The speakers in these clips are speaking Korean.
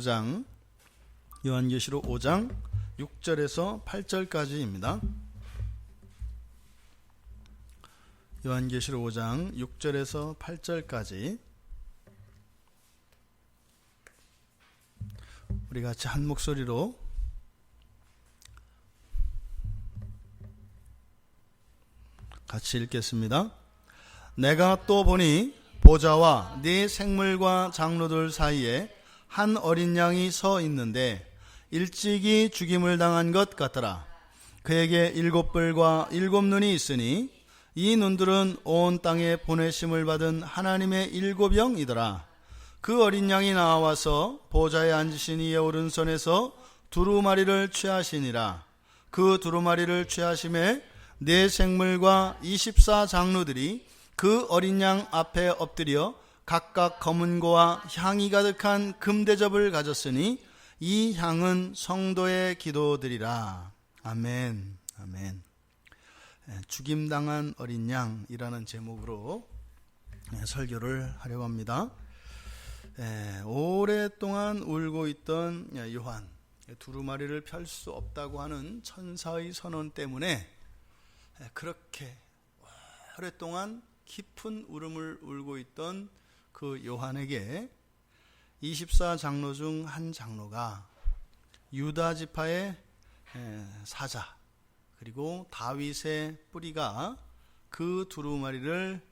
5장 6절에서 8절까지입니다. 요한계시록 5장 6절에서 8절까지 우리 같이 한 목소리로 같이 읽겠습니다. 내가 또 보니 보좌와 네 생물과 장로들 사이에 한 어린 양이 서 있는데 일찍이 죽임을 당한 것 같더라. 그에게 7뿔과 7눈이 있으니 이 눈들은 온 땅에 보내심을 받은 하나님의 7영이더라. 그 어린 양이 나와서 보좌에 앉으신 이의 오른손에서 두루마리를 취하시니라. 그 두루마리를 취하심에 네 생물과 24 장로들이 그 어린 양 앞에 엎드려 각각 검은 고와 향이 가득한 금대접을 가졌으니 이 향은 성도의 기도들이라. 아멘. 아멘. 죽임당한 어린 양이라는 제목으로 설교를 하려고 합니다. 오랫동안 울고 있던 요한, 두루마리를 펼 수 없다고 하는 천사의 선언 때문에 그렇게 오랫동안 깊은 울음을 울고 있던 그 요한에게 24 장로 중 한 장로가 유다 지파의 사자, 그리고 다윗의 뿌리가 그 두루마리를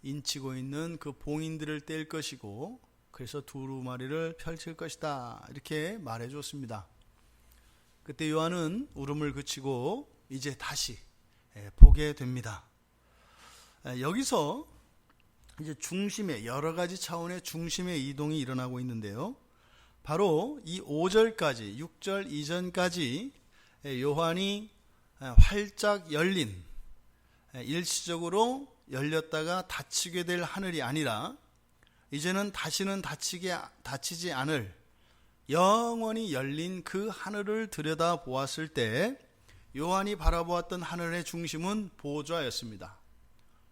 인치고 있는 그 봉인들을 뗄 것이고, 그래서 두루마리를 펼칠 것이다, 이렇게 말해 줬습니다. 그때 요한은 울음을 그치고 이제 다시 보게 됩니다. 여기서 이제 중심의 여러 가지 차원의 중심의 이동이 일어나고 있는데요. 바로 이 5절까지 6절 이전까지 요한이 활짝 열린, 일시적으로 열렸다가 닫히게 될 하늘이 아니라 이제는 다시는 닫히지 않을 영원히 열린 그 하늘을 들여다 보았을 때 요한이 바라보았던 하늘의 중심은 보좌였습니다.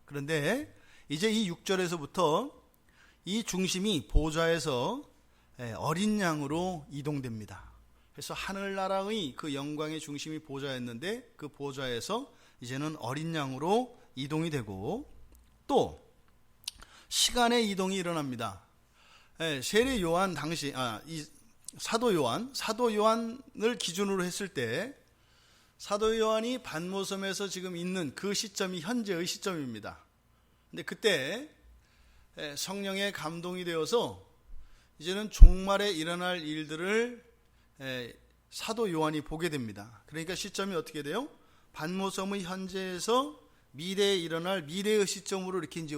그런데 이제 이 6절에서부터 이 중심이 보좌에서 어린 양으로 이동됩니다. 그래서 하늘나라의 그 영광의 중심이 보좌였는데 그 보좌에서 이제는 어린 양으로 이동이 되고, 또 시간의 이동이 일어납니다. 세례 요한 당시 이 사도 요한을 기준으로 했을 때 사도 요한이 반모섬에서 지금 있는 그 시점이 현재의 시점입니다. 근데 그때 성령의 감동이 되어서 이제는 종말에 일어날 일들을 사도 요한이 보게 됩니다. 그러니까 시점이 어떻게 돼요? 반모섬의 현재에서 미래에 일어날 미래의 시점으로 이렇게 이제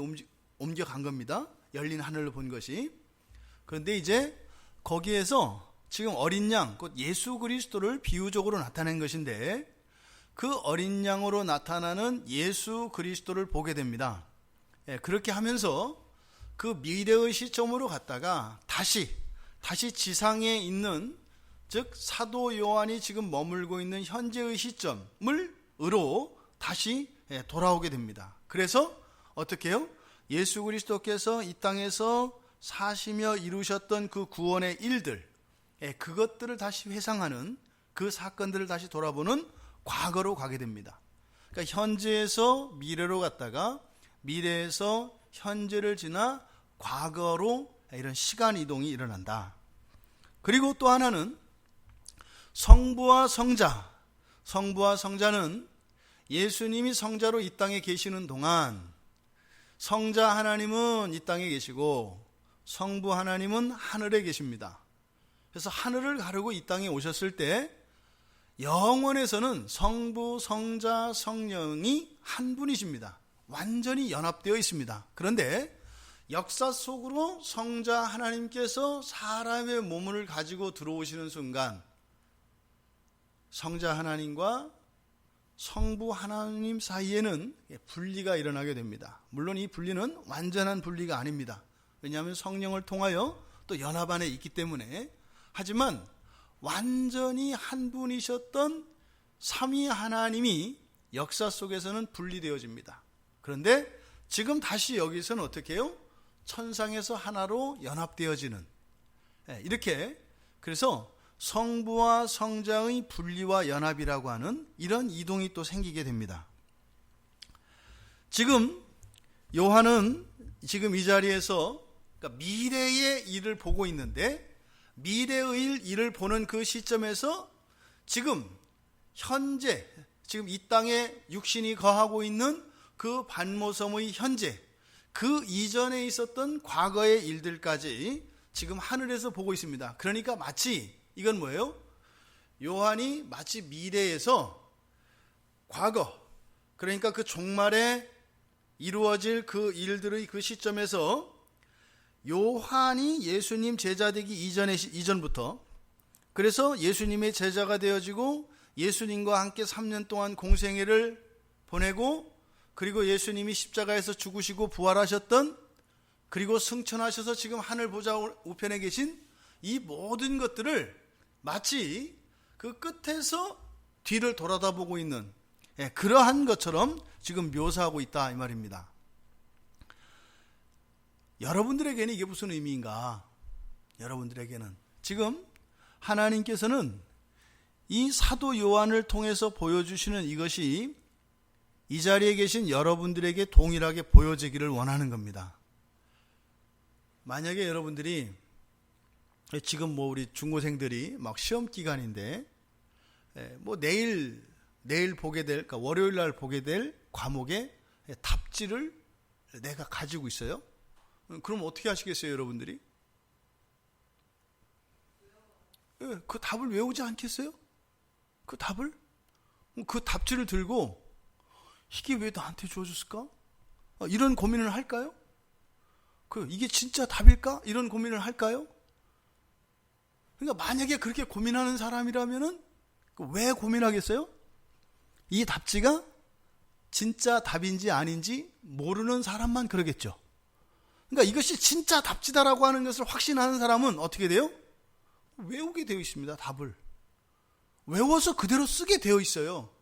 옮겨간 겁니다. 열린 하늘을 본 것이. 그런데 이제 거기에서 지금 어린 양, 곧 예수 그리스도를 비유적으로 나타낸 것인데 그 어린 양으로 나타나는 예수 그리스도를 보게 됩니다. 그렇게 하면서 그 미래의 시점으로 갔다가 다시 지상에 있는, 즉 사도 요한이 지금 머물고 있는 현재의 시점으로 다시 돌아오게 됩니다. 그래서 어떻게 해요? 예수 그리스도께서 이 땅에서 사시며 이루셨던 그 구원의 일들, 그것들을 다시 회상하는, 그 사건들을 다시 돌아보는 과거로 가게 됩니다. 그러니까 현재에서 미래로 갔다가 미래에서 현재를 지나 과거로 이런 시간 이동이 일어난다. 그리고 또 하나는 성부와 성자는 예수님이 성자로 이 땅에 계시는 동안 성자 하나님은 이 땅에 계시고 성부 하나님은 하늘에 계십니다. 그래서 하늘을 가르고 이 땅에 오셨을 때 영원에서는 성부, 성자, 성령이 한 분이십니다. 완전히 연합되어 있습니다. 그런데 역사 속으로 성자 하나님께서 사람의 몸을 가지고 들어오시는 순간 성자 하나님과 성부 하나님 사이에는 분리가 일어나게 됩니다. 물론 이 분리는 완전한 분리가 아닙니다. 왜냐하면 성령을 통하여 또 연합 안에 있기 때문에. 하지만 완전히 한 분이셨던 삼위 하나님이 역사 속에서는 분리되어집니다. 그런데 지금 다시 여기서는 어떻게 해요? 천상에서 하나로 연합되어지는, 이렇게 그래서 성부와 성자의 분리와 연합이라고 하는 이런 이동이 또 생기게 됩니다. 지금 요한은 지금 이 자리에서 그러니까 미래의 일을 보고 있는데 미래의 일을 보는 그 시점에서 지금 현재 지금 이 땅에 육신이 거하고 있는 그 반모섬의 현재 그 이전에 있었던 과거의 일들까지 지금 하늘에서 보고 있습니다. 그러니까 마치 이건 뭐예요? 요한이 마치 미래에서 과거 그러니까 그 종말에 이루어질 그 일들의 그 시점에서 요한이 예수님 제자 되기 이전부터 그래서 예수님의 제자가 되어지고 예수님과 함께 3년 동안 공생애를 보내고 그리고 예수님이 십자가에서 죽으시고 부활하셨던 그리고 승천하셔서 지금 하늘 보좌 우편에 계신 이 모든 것들을 마치 그 끝에서 뒤를 돌아다보고 있는 그러한 것처럼 지금 묘사하고 있다 이 말입니다. 여러분들에게는 이게 무슨 의미인가? 여러분들에게는 지금 하나님께서는 이 사도 요한을 통해서 보여주시는 이것이 이 자리에 계신 여러분들에게 동일하게 보여지기를 원하는 겁니다. 만약에 여러분들이 지금 우리 중고생들이 막 시험 기간인데 내일 보게 될 그러니까 월요일 날 보게 될 과목의 답지를 내가 가지고 있어요. 그럼 어떻게 하시겠어요, 여러분들이? 그 답을 외우지 않겠어요? 그 답을? 그 답지를 들고 이게 왜 나한테 주어졌을까? 이런 고민을 할까요? 이게 진짜 답일까? 이런 고민을 할까요? 그러니까 만약에 그렇게 고민하는 사람이라면은 왜 고민하겠어요? 이 답지가 진짜 답인지 아닌지 모르는 사람만 그러겠죠. 그러니까 이것이 진짜 답지다라고 하는 것을 확신하는 사람은 어떻게 돼요? 외우게 되어 있습니다. 답을 외워서 그대로 쓰게 되어 있어요.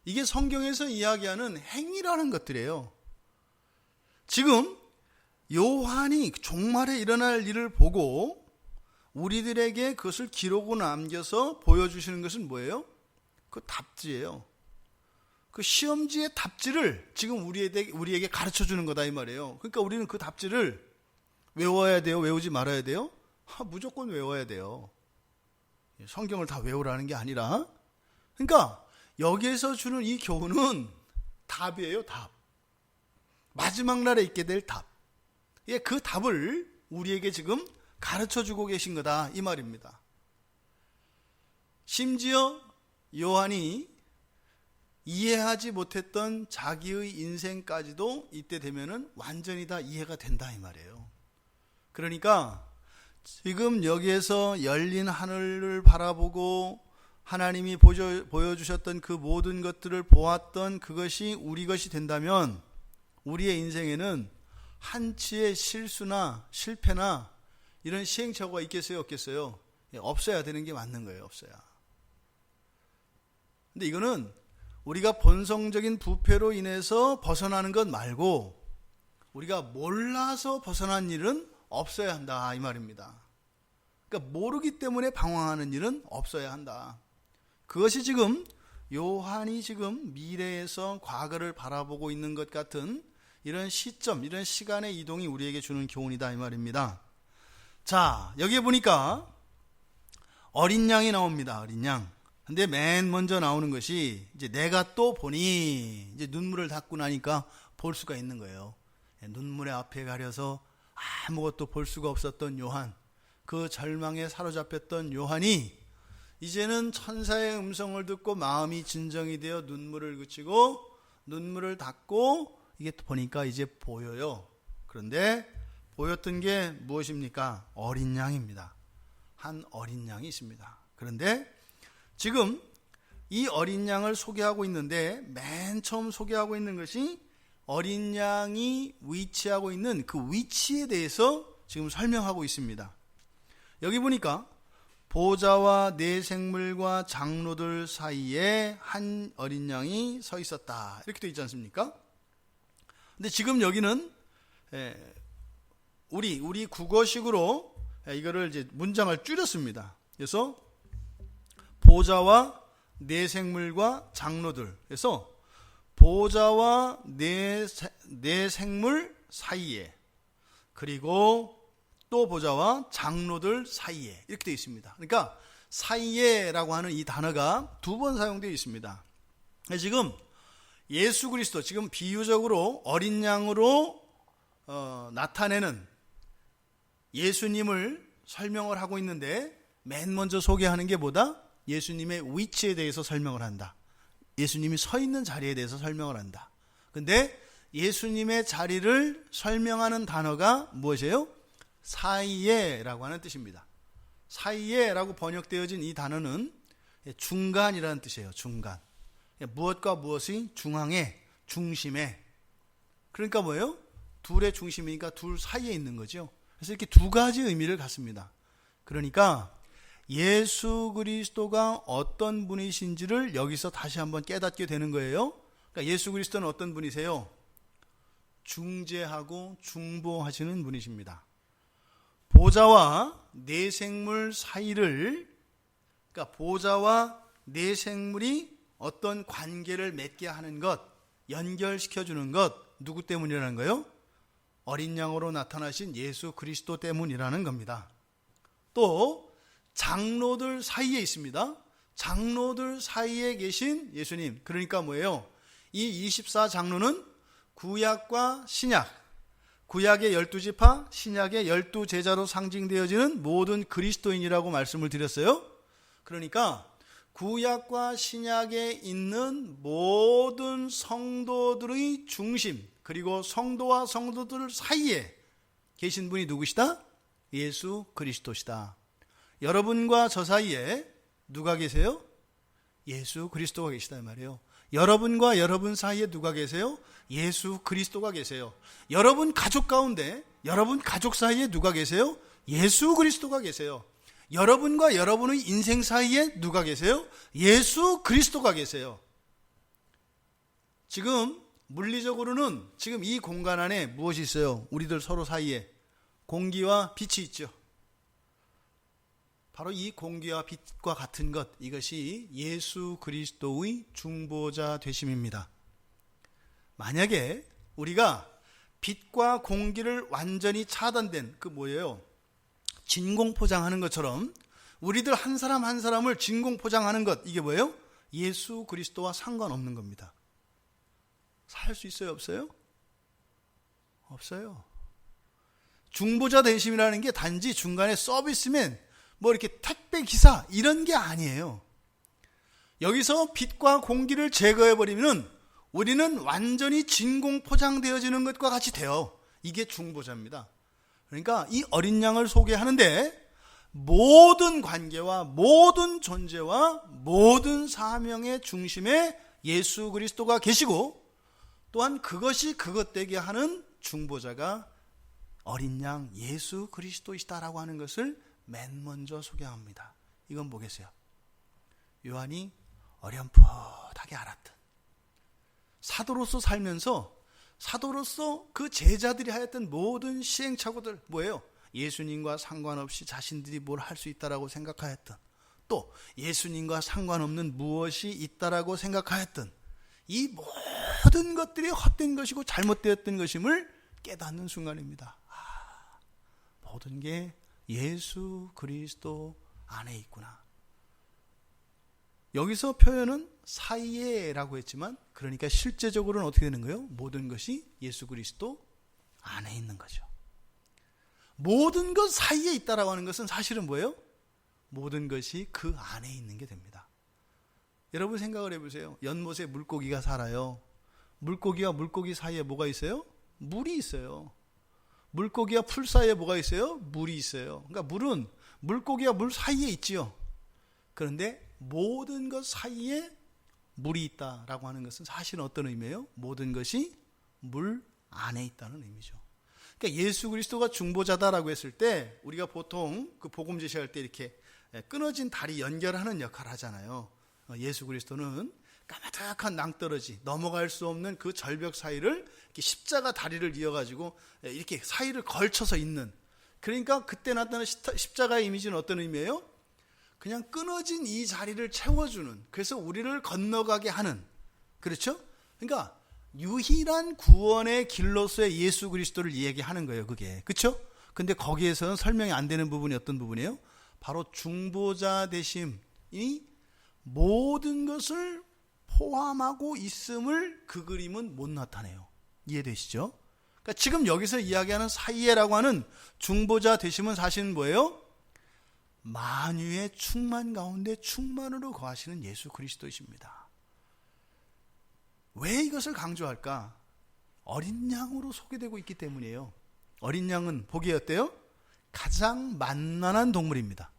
이게 성경에서 이야기하는 행위라는 것들이에요. 지금 요한이 종말에 일어날 일을 보고 우리들에게 그것을 기록으로 남겨서 보여주시는 것은 뭐예요? 그 답지예요. 그 시험지의 답지를 지금 우리에게 가르쳐 주는 거다 이 말이에요. 그러니까 우리는 그 답지를 외워야 돼요? 외우지 말아야 돼요? 무조건 외워야 돼요. 성경을 다 외우라는 게 아니라 그러니까 여기에서 주는 이 교훈은 답이에요. 답. 마지막 날에 있게 될 답. 그 답을 우리에게 지금 가르쳐 주고 계신 거다 이 말입니다. 심지어 요한이 이해하지 못했던 자기의 인생까지도 이때 되면은 완전히 다 이해가 된다 이 말이에요. 그러니까 지금 여기에서 열린 하늘을 바라보고 하나님이 보여주셨던 그 모든 것들을 보았던 그것이 우리 것이 된다면 우리의 인생에는 한치의 실수나 실패나 이런 시행착오가 있겠어요? 없겠어요? 없어야 되는 게 맞는 거예요. 없어야. 근데 이거는 우리가 본성적인 부패로 인해서 벗어나는 것 말고 우리가 몰라서 벗어난 일은 없어야 한다 이 말입니다. 그러니까 모르기 때문에 방황하는 일은 없어야 한다. 그것이 지금 요한이 지금 미래에서 과거를 바라보고 있는 것 같은 이런 시점, 이런 시간의 이동이 우리에게 주는 교훈이다 이 말입니다. 자, 여기에 보니까 어린 양이 나옵니다. 어린 양. 근데 맨 먼저 나오는 것이 이제 내가 또 보니 이제 눈물을 닦고 나니까 볼 수가 있는 거예요. 눈물의 앞에 가려서 아무것도 볼 수가 없었던 요한, 그 절망에 사로잡혔던 요한이 이제는 천사의 음성을 듣고 마음이 진정이 되어 눈물을 그치고 눈물을 닦고 이게 보니까 이제 보여요. 그런데 보였던 게 무엇입니까? 어린 양입니다. 한 어린 양이 있습니다. 그런데 지금 이 어린 양을 소개하고 있는데 맨 처음 소개하고 있는 것이 어린 양이 위치하고 있는 그 위치에 대해서 지금 설명하고 있습니다. 여기 보니까 보좌와 네 생물과 장로들 사이에 한 어린 양이 서 있었다. 이렇게 되어 있지 않습니까? 근데 지금 여기는 우리 국어식으로 이거를 이제 문장을 줄였습니다. 그래서 보좌와 네 생물과 장로들. 그래서 보좌와 네 생물 사이에, 그리고 또 보좌와 장로들 사이에, 이렇게 되어 있습니다. 그러니까 사이에라고 하는 이 단어가 2번 사용되어 있습니다. 지금 예수 그리스도, 지금 비유적으로 어린 양으로 나타내는 예수님을 설명을 하고 있는데, 맨 먼저 소개하는 게 뭐다? 예수님의 위치에 대해서 설명을 한다. 예수님이 서 있는 자리에 대해서 설명을 한다. 근데 예수님의 자리를 설명하는 단어가 무엇이에요? 사이에라고 하는 뜻입니다. 사이에라고 번역되어진 이 단어는 중간이라는 뜻이에요. 중간. 무엇과 무엇이 중앙에, 중심에. 그러니까 뭐예요? 둘의 중심이니까 둘 사이에 있는 거죠. 그래서 이렇게 두 가지 의미를 갖습니다. 그러니까 예수 그리스도가 어떤 분이신지를 여기서 다시 한번 깨닫게 되는 거예요. 그러니까 예수 그리스도는 어떤 분이세요? 중재하고 중보하시는 분이십니다. 보좌와 네 생물 사이를, 그러니까 보좌와 네 생물이 어떤 관계를 맺게 하는 것, 연결시켜주는 것, 누구 때문이라는 거예요? 어린 양으로 나타나신 예수 그리스도 때문이라는 겁니다. 또 장로들 사이에 있습니다. 장로들 사이에 계신 예수님, 그러니까 뭐예요? 이 24장로는 구약과 신약, 구약의 12지파, 신약의 12제자로 상징되어지는 모든 그리스도인이라고 말씀을 드렸어요. 그러니까 구약과 신약에 있는 모든 성도들의 중심, 그리고 성도와 성도들 사이에 계신 분이 누구시다? 예수 그리스도시다. 여러분과 저 사이에 누가 계세요? 예수 그리스도가 계시다 말이에요. 여러분과 여러분 사이에 누가 계세요? 예수 그리스도가 계세요. 여러분 가족 가운데, 여러분 가족 사이에 누가 계세요? 예수 그리스도가 계세요. 여러분과 여러분의 인생 사이에 누가 계세요? 예수 그리스도가 계세요. 지금 물리적으로는 지금 이 공간 안에 무엇이 있어요? 우리들 서로 사이에 공기와 빛이 있죠. 바로 이 공기와 빛과 같은 것, 이것이 예수 그리스도의 중보자 되심입니다. 만약에 우리가 빛과 공기를 완전히 차단된, 그 뭐예요? 진공포장하는 것처럼 우리들 한 사람 한 사람을 진공포장하는 것, 이게 뭐예요? 예수 그리스도와 상관없는 겁니다. 살 수 있어요? 없어요? 없어요. 중보자 되심이라는 게 단지 중간에 서비스맨, 뭐 이렇게 택배 기사, 이런 게 아니에요. 여기서 빛과 공기를 제거해버리면 우리는 완전히 진공 포장되어지는 것과 같이 돼요. 이게 중보자입니다. 그러니까 이 어린 양을 소개하는데 모든 관계와 모든 존재와 모든 사명의 중심에 예수 그리스도가 계시고, 또한 그것이 그것 되게 하는 중보자가 어린 양 예수 그리스도이시다라고 하는 것을 맨 먼저 소개합니다. 이건 뭐겠어요? 요한이 어렴풋하게 알았던, 사도로서 살면서 사도로서 그 제자들이 하였던 모든 시행착오들, 뭐예요? 예수님과 상관없이 자신들이 뭘 할 수 있다라고 생각하였던, 또 예수님과 상관없는 무엇이 있다라고 생각하였던 이 모든 것들이 헛된 것이고 잘못되었던 것임을 깨닫는 순간입니다. 모든 게 예수 그리스도 안에 있구나. 여기서 표현은 사이에라고 했지만, 그러니까 실제적으로는 어떻게 되는 거예요? 모든 것이 예수 그리스도 안에 있는 거죠. 모든 것 사이에 있다라고 하는 것은 사실은 뭐예요? 모든 것이 그 안에 있는 게 됩니다. 여러분 생각을 해보세요. 연못에 물고기가 살아요. 물고기와 물고기 사이에 뭐가 있어요? 물이 있어요. 물고기와 풀 사이에 뭐가 있어요? 물이 있어요. 그러니까 물은 물고기와 물 사이에 있지요. 그런데 모든 것 사이에 물이 있다라고 하는 것은 사실은 어떤 의미예요? 모든 것이 물 안에 있다는 의미죠. 그러니까 예수 그리스도가 중보자다라고 했을 때 우리가 보통 그 복음 제시할 때 이렇게 끊어진 다리 연결하는 역할을 하잖아요. 예수 그리스도는 까마득한 낭떠러지, 넘어갈 수 없는 그 절벽 사이를 이렇게 십자가 다리를 이어가지고 이렇게 사이를 걸쳐서 있는, 그러니까 그때 나타나는 십자가의 이미지는 어떤 의미예요? 그냥 끊어진 이 자리를 채워주는, 그래서 우리를 건너가게 하는, 그렇죠? 그러니까 유일한 구원의 길로서의 예수 그리스도를 얘기하는 거예요, 그게. 그렇죠? 근데 거기에서는 설명이 안 되는 부분이 어떤 부분이에요? 바로 중보자 되심이 모든 것을 포함하고 있음을 그 그림은 못 나타내요. 이해되시죠? 그러니까 지금 여기서 이야기하는 사이에라고 하는 중보자 되심은 사실은 뭐예요? 만유의 충만 가운데 충만으로 거하시는 예수 그리스도이십니다. 왜 이것을 강조할까? 어린 양으로 소개되고 있기 때문이에요. 어린 양은 보기에 어때요? 가장 만난한 동물입니다.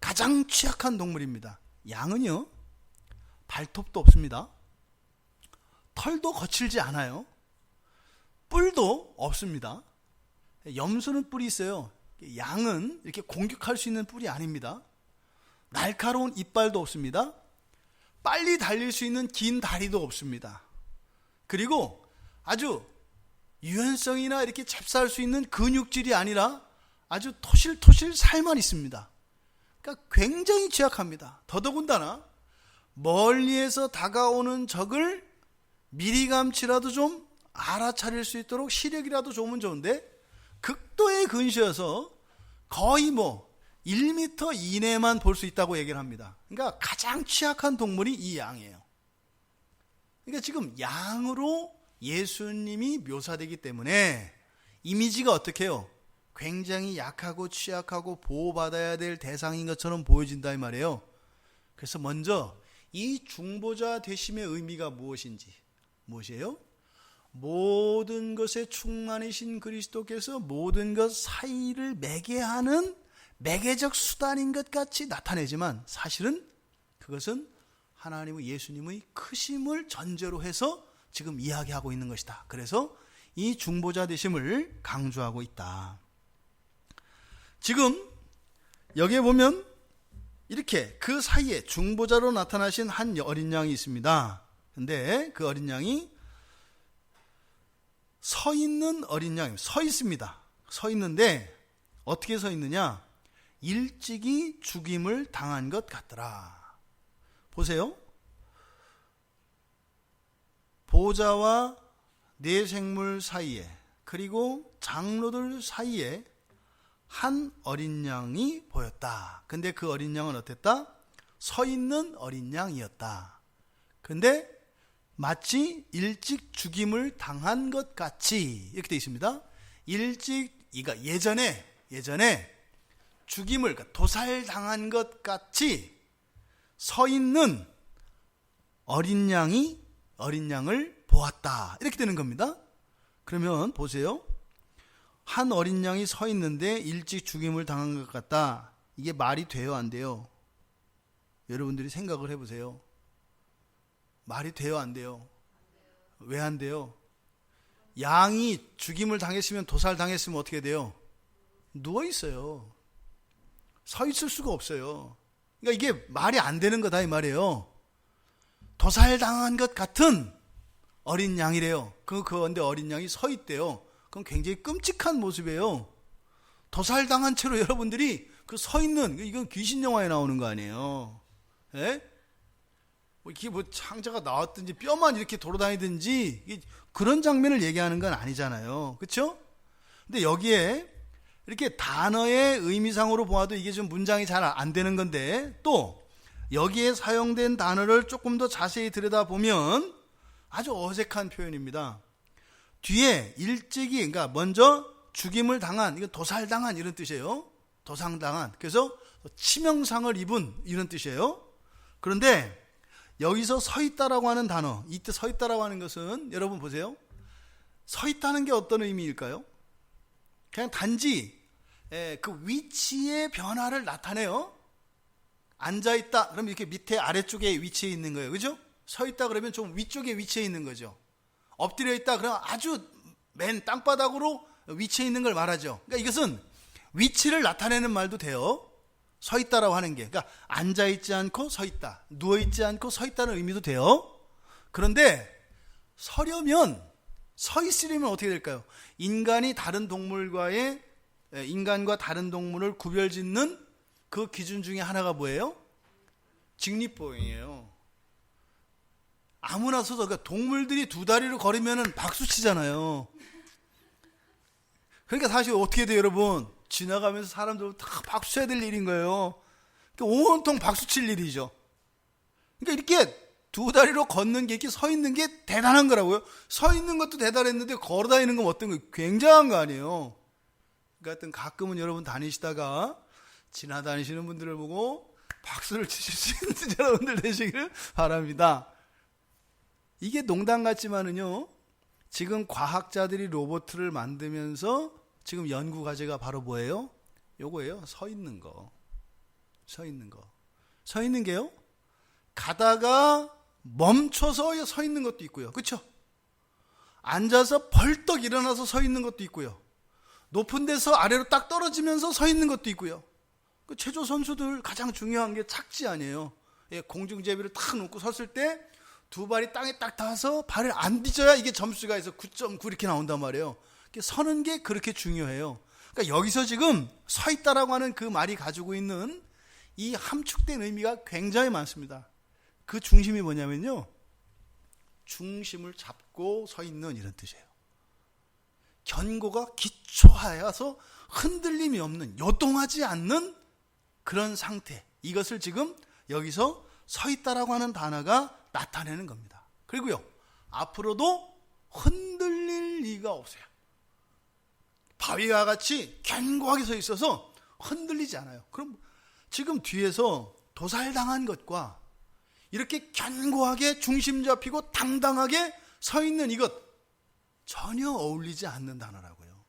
가장 취약한 동물입니다. 양은요, 발톱도 없습니다. 털도 거칠지 않아요. 뿔도 없습니다. 염소는 뿔이 있어요. 양은 이렇게 공격할 수 있는 뿔이 아닙니다. 날카로운 이빨도 없습니다. 빨리 달릴 수 있는 긴 다리도 없습니다. 그리고 아주 유연성이나 이렇게 잽싸할 수 있는 근육질이 아니라 아주 토실토실 살만 있습니다. 그러니까 굉장히 취약합니다. 더더군다나 멀리에서 다가오는 적을 미리감치라도 좀 알아차릴 수 있도록 시력이라도 좋으면 좋은데 극도의 근시여서 거의 1m 이내만 볼 수 있다고 얘기를 합니다. 그러니까 가장 취약한 동물이 이 양이에요. 그러니까 지금 양으로 예수님이 묘사되기 때문에 이미지가 어떻게 해요? 굉장히 약하고 취약하고 보호받아야 될 대상인 것처럼 보여진다 이 말이에요. 그래서 먼저 이 중보자 되심의 의미가 무엇이에요? 모든 것에 충만이신 그리스도께서 모든 것 사이를 매개하는 매개적 수단인 것 같이 나타내지만 사실은 그것은 하나님의 예수님의 크심을 전제로 해서 지금 이야기하고 있는 것이다. 그래서 이 중보자 되심을 강조하고 있다. 지금 여기에 보면 이렇게 그 사이에 중보자로 나타나신 한 어린 양이 있습니다. 근데 그 어린 양이 서 있는 어린 양입니다. 서 있습니다. 서 있는데 어떻게 서 있느냐? 일찍이 죽임을 당한 것 같더라. 보세요. 보좌와 네 생물 사이에 그리고 장로들 사이에 한 어린 양이 보였다. 근데 그 어린 양은 어땠다? 서 있는 어린 양이었다. 근데 마치 일찍 죽임을 당한 것 같이 이렇게 되어 있습니다. 그러니까 예전에 죽임을, 그러니까 도살당한 것 같이 서 있는 어린 양을 보았다. 이렇게 되는 겁니다. 그러면 보세요. 한 어린 양이 서 있는데 일찍 죽임을 당한 것 같다. 이게 말이 돼요, 안 돼요? 여러분들이 생각을 해보세요. 말이 돼요, 안 돼요? 왜 안 돼요? 양이 죽임을 당했으면, 도살당했으면 어떻게 돼요? 누워 있어요. 서 있을 수가 없어요. 그러니까 이게 말이 안 되는 거다 이 말이에요. 도살당한 것 같은 어린 양이래요. 그런데 어린 양이 서 있대요. 그럼 굉장히 끔찍한 모습이에요. 도살당한 채로 여러분들이 그 서 있는, 이건 귀신 영화에 나오는 거 아니에요. 예? 이게 창자가 나왔든지 뼈만 이렇게 돌아다니든지 그런 장면을 얘기하는 건 아니잖아요. 그렇죠? 근데 여기에 이렇게 단어의 의미상으로 보아도 이게 좀 문장이 잘 안 되는 건데, 또 여기에 사용된 단어를 조금 더 자세히 들여다보면 아주 어색한 표현입니다. 뒤에 일찍이, 그러니까 먼저 죽임을 당한, 이건 도살당한 이런 뜻이에요. 도살당한. 그래서 치명상을 입은 이런 뜻이에요. 그런데 여기서 서 있다라고 하는 단어, 이때 서 있다라고 하는 것은 여러분 보세요. 서 있다는 게 어떤 의미일까요? 그냥 단지 그 위치의 변화를 나타내요. 앉아있다 그러면 이렇게 밑에 아래쪽에 위치해 있는 거예요. 그죠? 서 있다 그러면 좀 위쪽에 위치해 있는 거죠. 엎드려 있다 그러면 아주 맨 땅바닥으로 위치해 있는 걸 말하죠. 그러니까 이것은 위치를 나타내는 말도 돼요. 서 있다라고 하는 게, 그러니까 앉아있지 않고 서 있다, 누워있지 않고 서 있다는 의미도 돼요. 그런데 서 있으려면 어떻게 될까요? 인간이 다른 동물과의 인간과 다른 동물을 구별짓는 그 기준 중에 하나가 뭐예요? 직립보행이에요. 아무나 서서, 그러니까 동물들이 두 다리로 걸으면 박수 치잖아요. 그러니까 사실 어떻게 돼요, 여러분? 지나가면서 사람들 다 박수 쳐야 될 일인 거예요. 그러니까 온통 박수 칠 일이죠. 그러니까 이렇게 두 다리로 걷는 게, 이렇게 서 있는 게 대단한 거라고요. 서 있는 것도 대단했는데 걸어 다니는 건 어떤 거 굉장한 거 아니에요. 그러니까 가끔은 여러분 다니시다가 지나다니시는 분들을 보고 박수를 치실 수 있는 여러분들 되시기를 바랍니다. 이게 농담 같지만은요, 지금 과학자들이 로봇을 만들면서 지금 연구 과제가 바로 뭐예요? 요거예요. 서 있는 거. 서 있는 거. 서 있는 게요, 가다가 멈춰서 서 있는 것도 있고요. 그렇죠? 앉아서 벌떡 일어나서 서 있는 것도 있고요. 높은 데서 아래로 딱 떨어지면서 서 있는 것도 있고요. 그 체조 선수들 가장 중요한 게 착지 아니에요. 공중제비를 탁 놓고 섰을 때 두 발이 땅에 딱 닿아서 발을 안 뒤져야 이게 점수가 해서 9.9 이렇게 나온단 말이에요. 서는 게 그렇게 중요해요. 그러니까 여기서 지금 서 있다라고 하는 그 말이 가지고 있는 이 함축된 의미가 굉장히 많습니다. 그 중심이 뭐냐면요, 중심을 잡고 서 있는 이런 뜻이에요. 견고가 기초하여서 흔들림이 없는, 요동하지 않는 그런 상태, 이것을 지금 여기서 서 있다라고 하는 단어가 나타내는 겁니다. 그리고요, 앞으로도 흔들릴 리가 없어요. 바위와 같이 견고하게 서 있어서 흔들리지 않아요. 그럼 지금 뒤에서 도살당한 것과 이렇게 견고하게 중심 잡히고 당당하게 서 있는 이것, 전혀 어울리지 않는 단어라고요.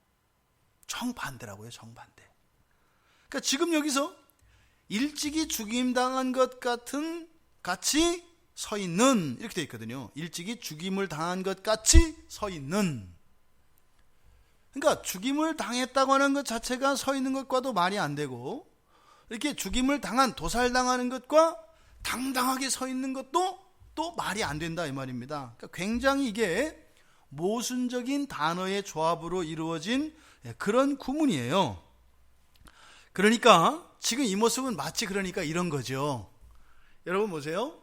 정반대라고요. 정반대. 그러니까 지금 여기서 일찍이 죽임당한 것 같이 서 있는, 이렇게 되어 있거든요. 일찍이 죽임을 당한 것 같이 서 있는. 그러니까 죽임을 당했다고 하는 것 자체가 서 있는 것과도 말이 안 되고, 이렇게 죽임을 당한, 도살당하는 것과 당당하게 서 있는 것도 또 말이 안 된다, 이 말입니다. 그러니까 굉장히 이게 모순적인 단어의 조합으로 이루어진 그런 구문이에요. 그러니까 지금 이 모습은 마치 그러니까 이런 거죠. 여러분 보세요.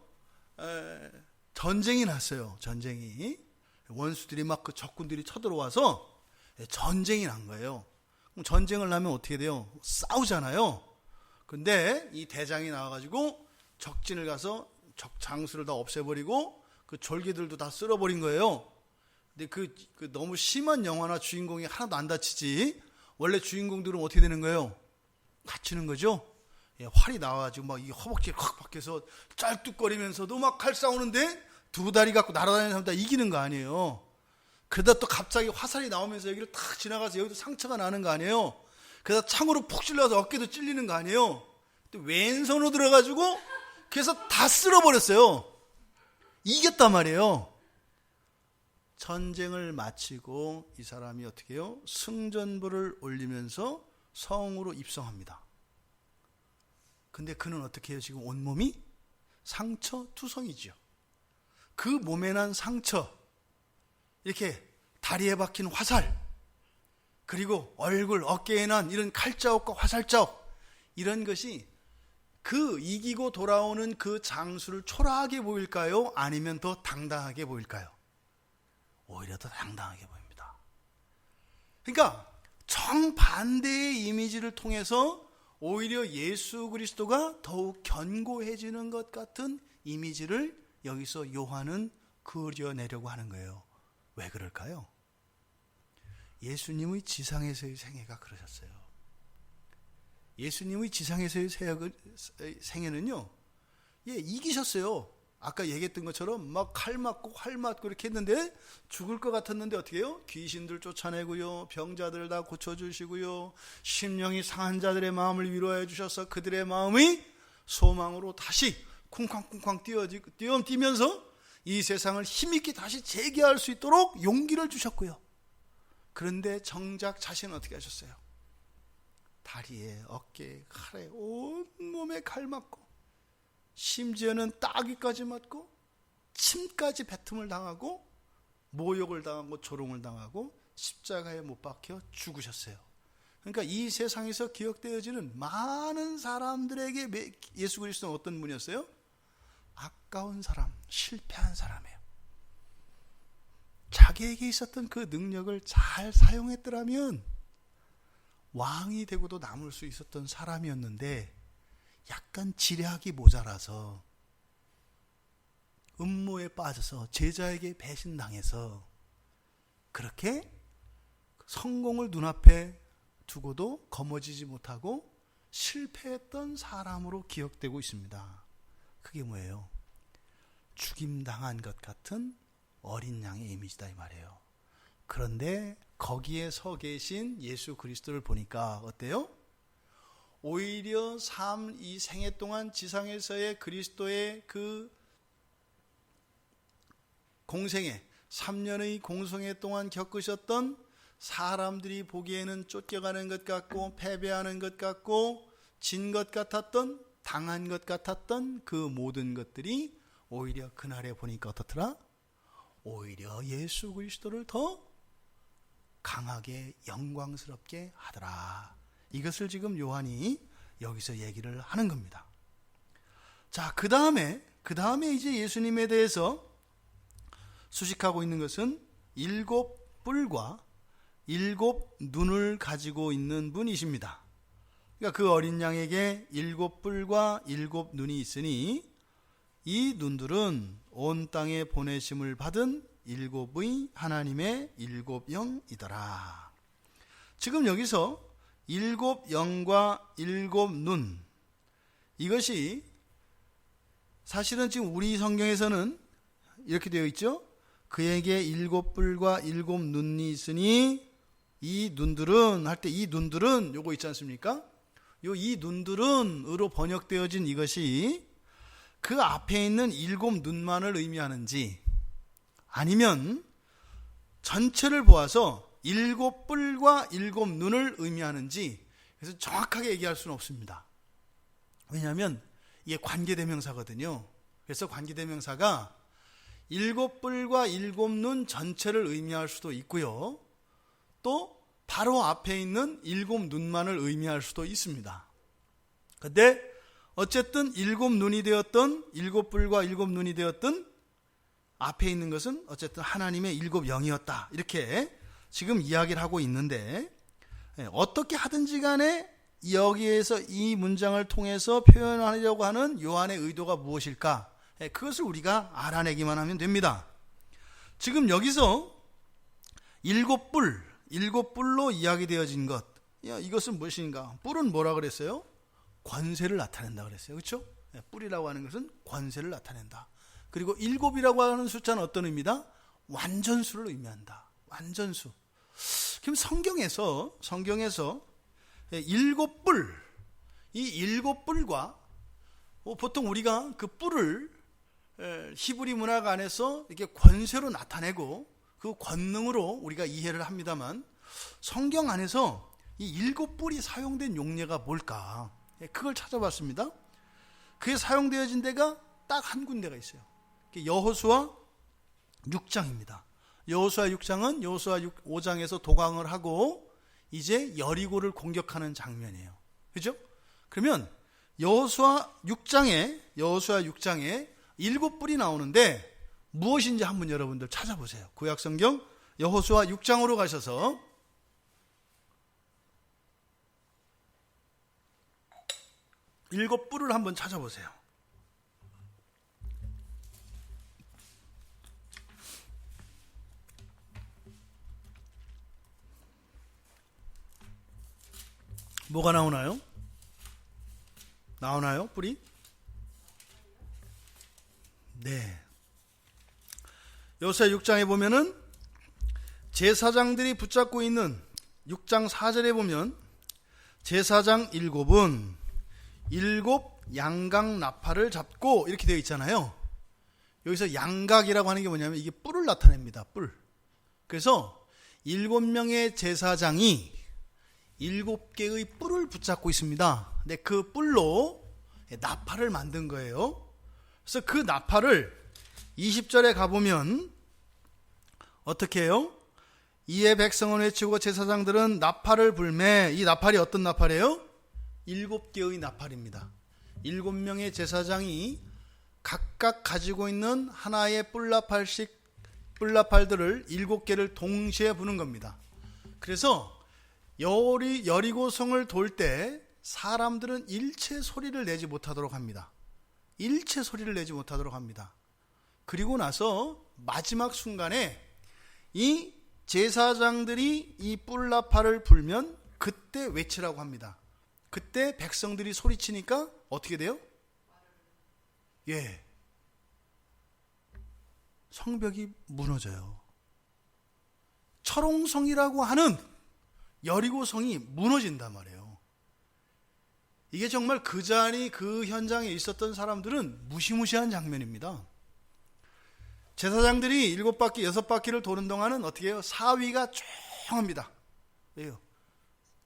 전쟁이 났어요. 전쟁이. 원수들이 막 그 적군들이 쳐들어와서 전쟁이 난 거예요. 그럼 전쟁을 나면 어떻게 돼요? 싸우잖아요. 근데 이 대장이 나와가지고 적진을 가서 적 장수를 다 없애버리고 그 졸개들도 다 쓸어버린 거예요. 근데 그 너무 심한 영화나 주인공이 하나도 안 다치지, 원래 주인공들은 어떻게 되는 거예요? 갇히는 거죠. 활이 나와가지고 막 이 허벅지를 확 박혀서 짤뚝거리면서도 막 칼 싸우는데 두 다리 갖고 날아다니는 사람 다 이기는 거 아니에요. 그러다 또 갑자기 화살이 나오면서 여기를 탁 지나가서 여기도 상처가 나는 거 아니에요. 그러다 창으로 푹 찔러서 어깨도 찔리는 거 아니에요. 또 왼손으로 들어가지고 그래서 다 쓸어버렸어요. 이겼단 말이에요. 전쟁을 마치고 이 사람이 어떻게 해요? 승전부를 올리면서 성으로 입성합니다. 근데 그는 어떻게 해요? 지금 온몸이 상처 투성이죠. 그 몸에 난 상처, 이렇게 다리에 박힌 화살, 그리고 얼굴, 어깨에 난 이런 칼자국과 화살자국, 이런 것이 그 이기고 돌아오는 그 장수를 초라하게 보일까요? 아니면 더 당당하게 보일까요? 오히려 더 당당하게 보입니다. 그러니까 정반대의 이미지를 통해서 오히려 예수 그리스도가 더욱 견고해지는 것 같은 이미지를 여기서 요한은 그려내려고 하는 거예요. 왜 그럴까요? 예수님의 지상에서의 생애가 그러셨어요. 예수님의 지상에서의 생애는요, 이기셨어요. 아까 얘기했던 것처럼 막 칼 맞고 활 맞고 이렇게 했는데 죽을 것 같았는데 어떻게 해요? 귀신들 쫓아내고요, 병자들 다 고쳐주시고요, 심령이 상한 자들의 마음을 위로해 주셔서 그들의 마음이 소망으로 다시 쿵쾅쿵쾅 뛰면서 이 세상을 힘있게 다시 재기할 수 있도록 용기를 주셨고요. 그런데 정작 자신은 어떻게 하셨어요? 다리에, 어깨에, 칼에, 온몸에 칼 맞고, 심지어는 따귀까지 맞고 침까지 뱉음을 당하고 모욕을 당하고 조롱을 당하고 십자가에 못 박혀 죽으셨어요. 그러니까 이 세상에서 기억되어지는 많은 사람들에게 예수 그리스도는 어떤 분이었어요? 아까운 사람, 실패한 사람이에요. 자기에게 있었던 그 능력을 잘 사용했더라면 왕이 되고도 남을 수 있었던 사람이었는데 약간 지략이 모자라서 음모에 빠져서 제자에게 배신당해서 그렇게 성공을 눈앞에 두고도 거머쥐지 못하고 실패했던 사람으로 기억되고 있습니다. 그게 뭐예요? 죽임당한 것 같은 어린 양의 이미지다 이 말이에요. 그런데 거기에 서 계신 예수 그리스도를 보니까 어때요? 오히려 이 생애 동안 지상에서의 그리스도의 그 공생애 3년의 공생애 동안 겪으셨던 사람들이 보기에는 쫓겨가는 것 같고 패배하는 것 같고 진 것 같았던 당한 것 같았던 그 모든 것들이 오히려 그날에 보니까 어떻더라? 오히려 예수 그리스도를 더 강하게 영광스럽게 하더라. 이것을 지금 요한이 여기서 얘기를 하는 겁니다. 자, 그 다음에 이제 예수님에 대해서 수식하고 있는 것은 7 뿔과 7 눈을 가지고 있는 분이십니다. 그러니까 그 어린 양에게 7 뿔과 7 눈이 있으니 이 눈들은 온 땅에 보내심을 받은 7의 하나님의 7 영이더라. 지금 여기서 7 영과 7 눈, 이것이 사실은 지금 우리 성경에서는 이렇게 되어 있죠. 그에게 7 뿔과 7 눈이 있으니 이 눈들은 할 때 이 눈들은 요거 있지 않습니까? 이 눈들은으로 번역되어진 이것이 그 앞에 있는 7 눈만을 의미하는지 아니면 전체를 보아서 7 뿔과 7 눈을 의미하는지 그래서 정확하게 얘기할 수는 없습니다. 왜냐하면 이게 관계대명사거든요. 그래서 관계대명사가 7 뿔과 7 눈 전체를 의미할 수도 있고요. 또 바로 앞에 있는 7 눈만을 의미할 수도 있습니다. 근데 어쨌든 7 눈이 되었던 7 뿔과 7 눈이 되었던 앞에 있는 것은 어쨌든 하나님의 7 영이었다. 이렇게 지금 이야기를 하고 있는데 어떻게 하든지 간에 여기에서 이 문장을 통해서 표현하려고 하는 요한의 의도가 무엇일까? 그것을 우리가 알아내기만 하면 됩니다. 지금 여기서 7 뿔로 이야기되어진 것, 이것은 무엇인가? 뿔은 뭐라 그랬어요? 권세를 나타낸다 그랬어요. 그렇죠? 뿔이라고 하는 것은 권세를 나타낸다. 그리고 7이라고 하는 숫자는 어떤 의미다? 완전수를 의미한다. 완전수. 그럼 성경에서 7 뿔, 이 7 뿔과 보통 우리가 그 뿔을 히브리 문학 안에서 이렇게 권세로 나타내고 그 권능으로 우리가 이해를 합니다만 성경 안에서 이 7 뿔이 사용된 용례가 뭘까? 그걸 찾아봤습니다. 그게 사용되어진 데가 딱 한 군데가 있어요. 여호수아 6장입니다. 여호수아 6장은 여호수아 5장에서 도강을 하고 이제 여리고를 공격하는 장면이에요. 그죠? 그러면 여호수아 6장에 7 뿔이 나오는데 무엇인지 한번 여러분들 찾아보세요. 구약성경 여호수아 6장으로 가셔서 일곱 뿔을 한번 찾아보세요. 뭐가 나오나요? 나오나요? 뿔이? 네. 여호수아 6장에 보면은 제사장들이 붙잡고 있는 6장 4절에 보면 제사장 7은 7 양각 나팔을 잡고 이렇게 되어 있잖아요. 여기서 양각이라고 하는 게 뭐냐면 이게 뿔을 나타냅니다. 뿔. 그래서 7명의 제사장이 7개의 뿔을 붙잡고 있습니다. 근데 그 뿔로 나팔을 만든 거예요. 그래서 그 나팔을 20절에 가보면 어떻게 해요? 이에 백성은 외치고 제사장들은 나팔을 불매. 이 나팔이 어떤 나팔이에요? 7개의 나팔입니다. 7명의 제사장이 각각 가지고 있는 하나의 뿔나팔들을 7개를 동시에 부는 겁니다. 그래서 여리고성을 돌 때 사람들은 일체 소리를 내지 못하도록 합니다. 일체 소리를 내지 못하도록 합니다. 그리고 나서 마지막 순간에 이 제사장들이 이 뿔나팔을 불면 그때 외치라고 합니다. 그때 백성들이 소리치니까 어떻게 돼요? 성벽이 무너져요. 철옹성이라고 하는 여리고성이 무너진단 말이에요. 이게 정말 그 자리 그 현장에 있었던 사람들은 무시무시한 장면입니다. 제사장들이 7바퀴 6바퀴를 도는 동안은 어떻게 해요? 사위가 조용합니다. 왜요?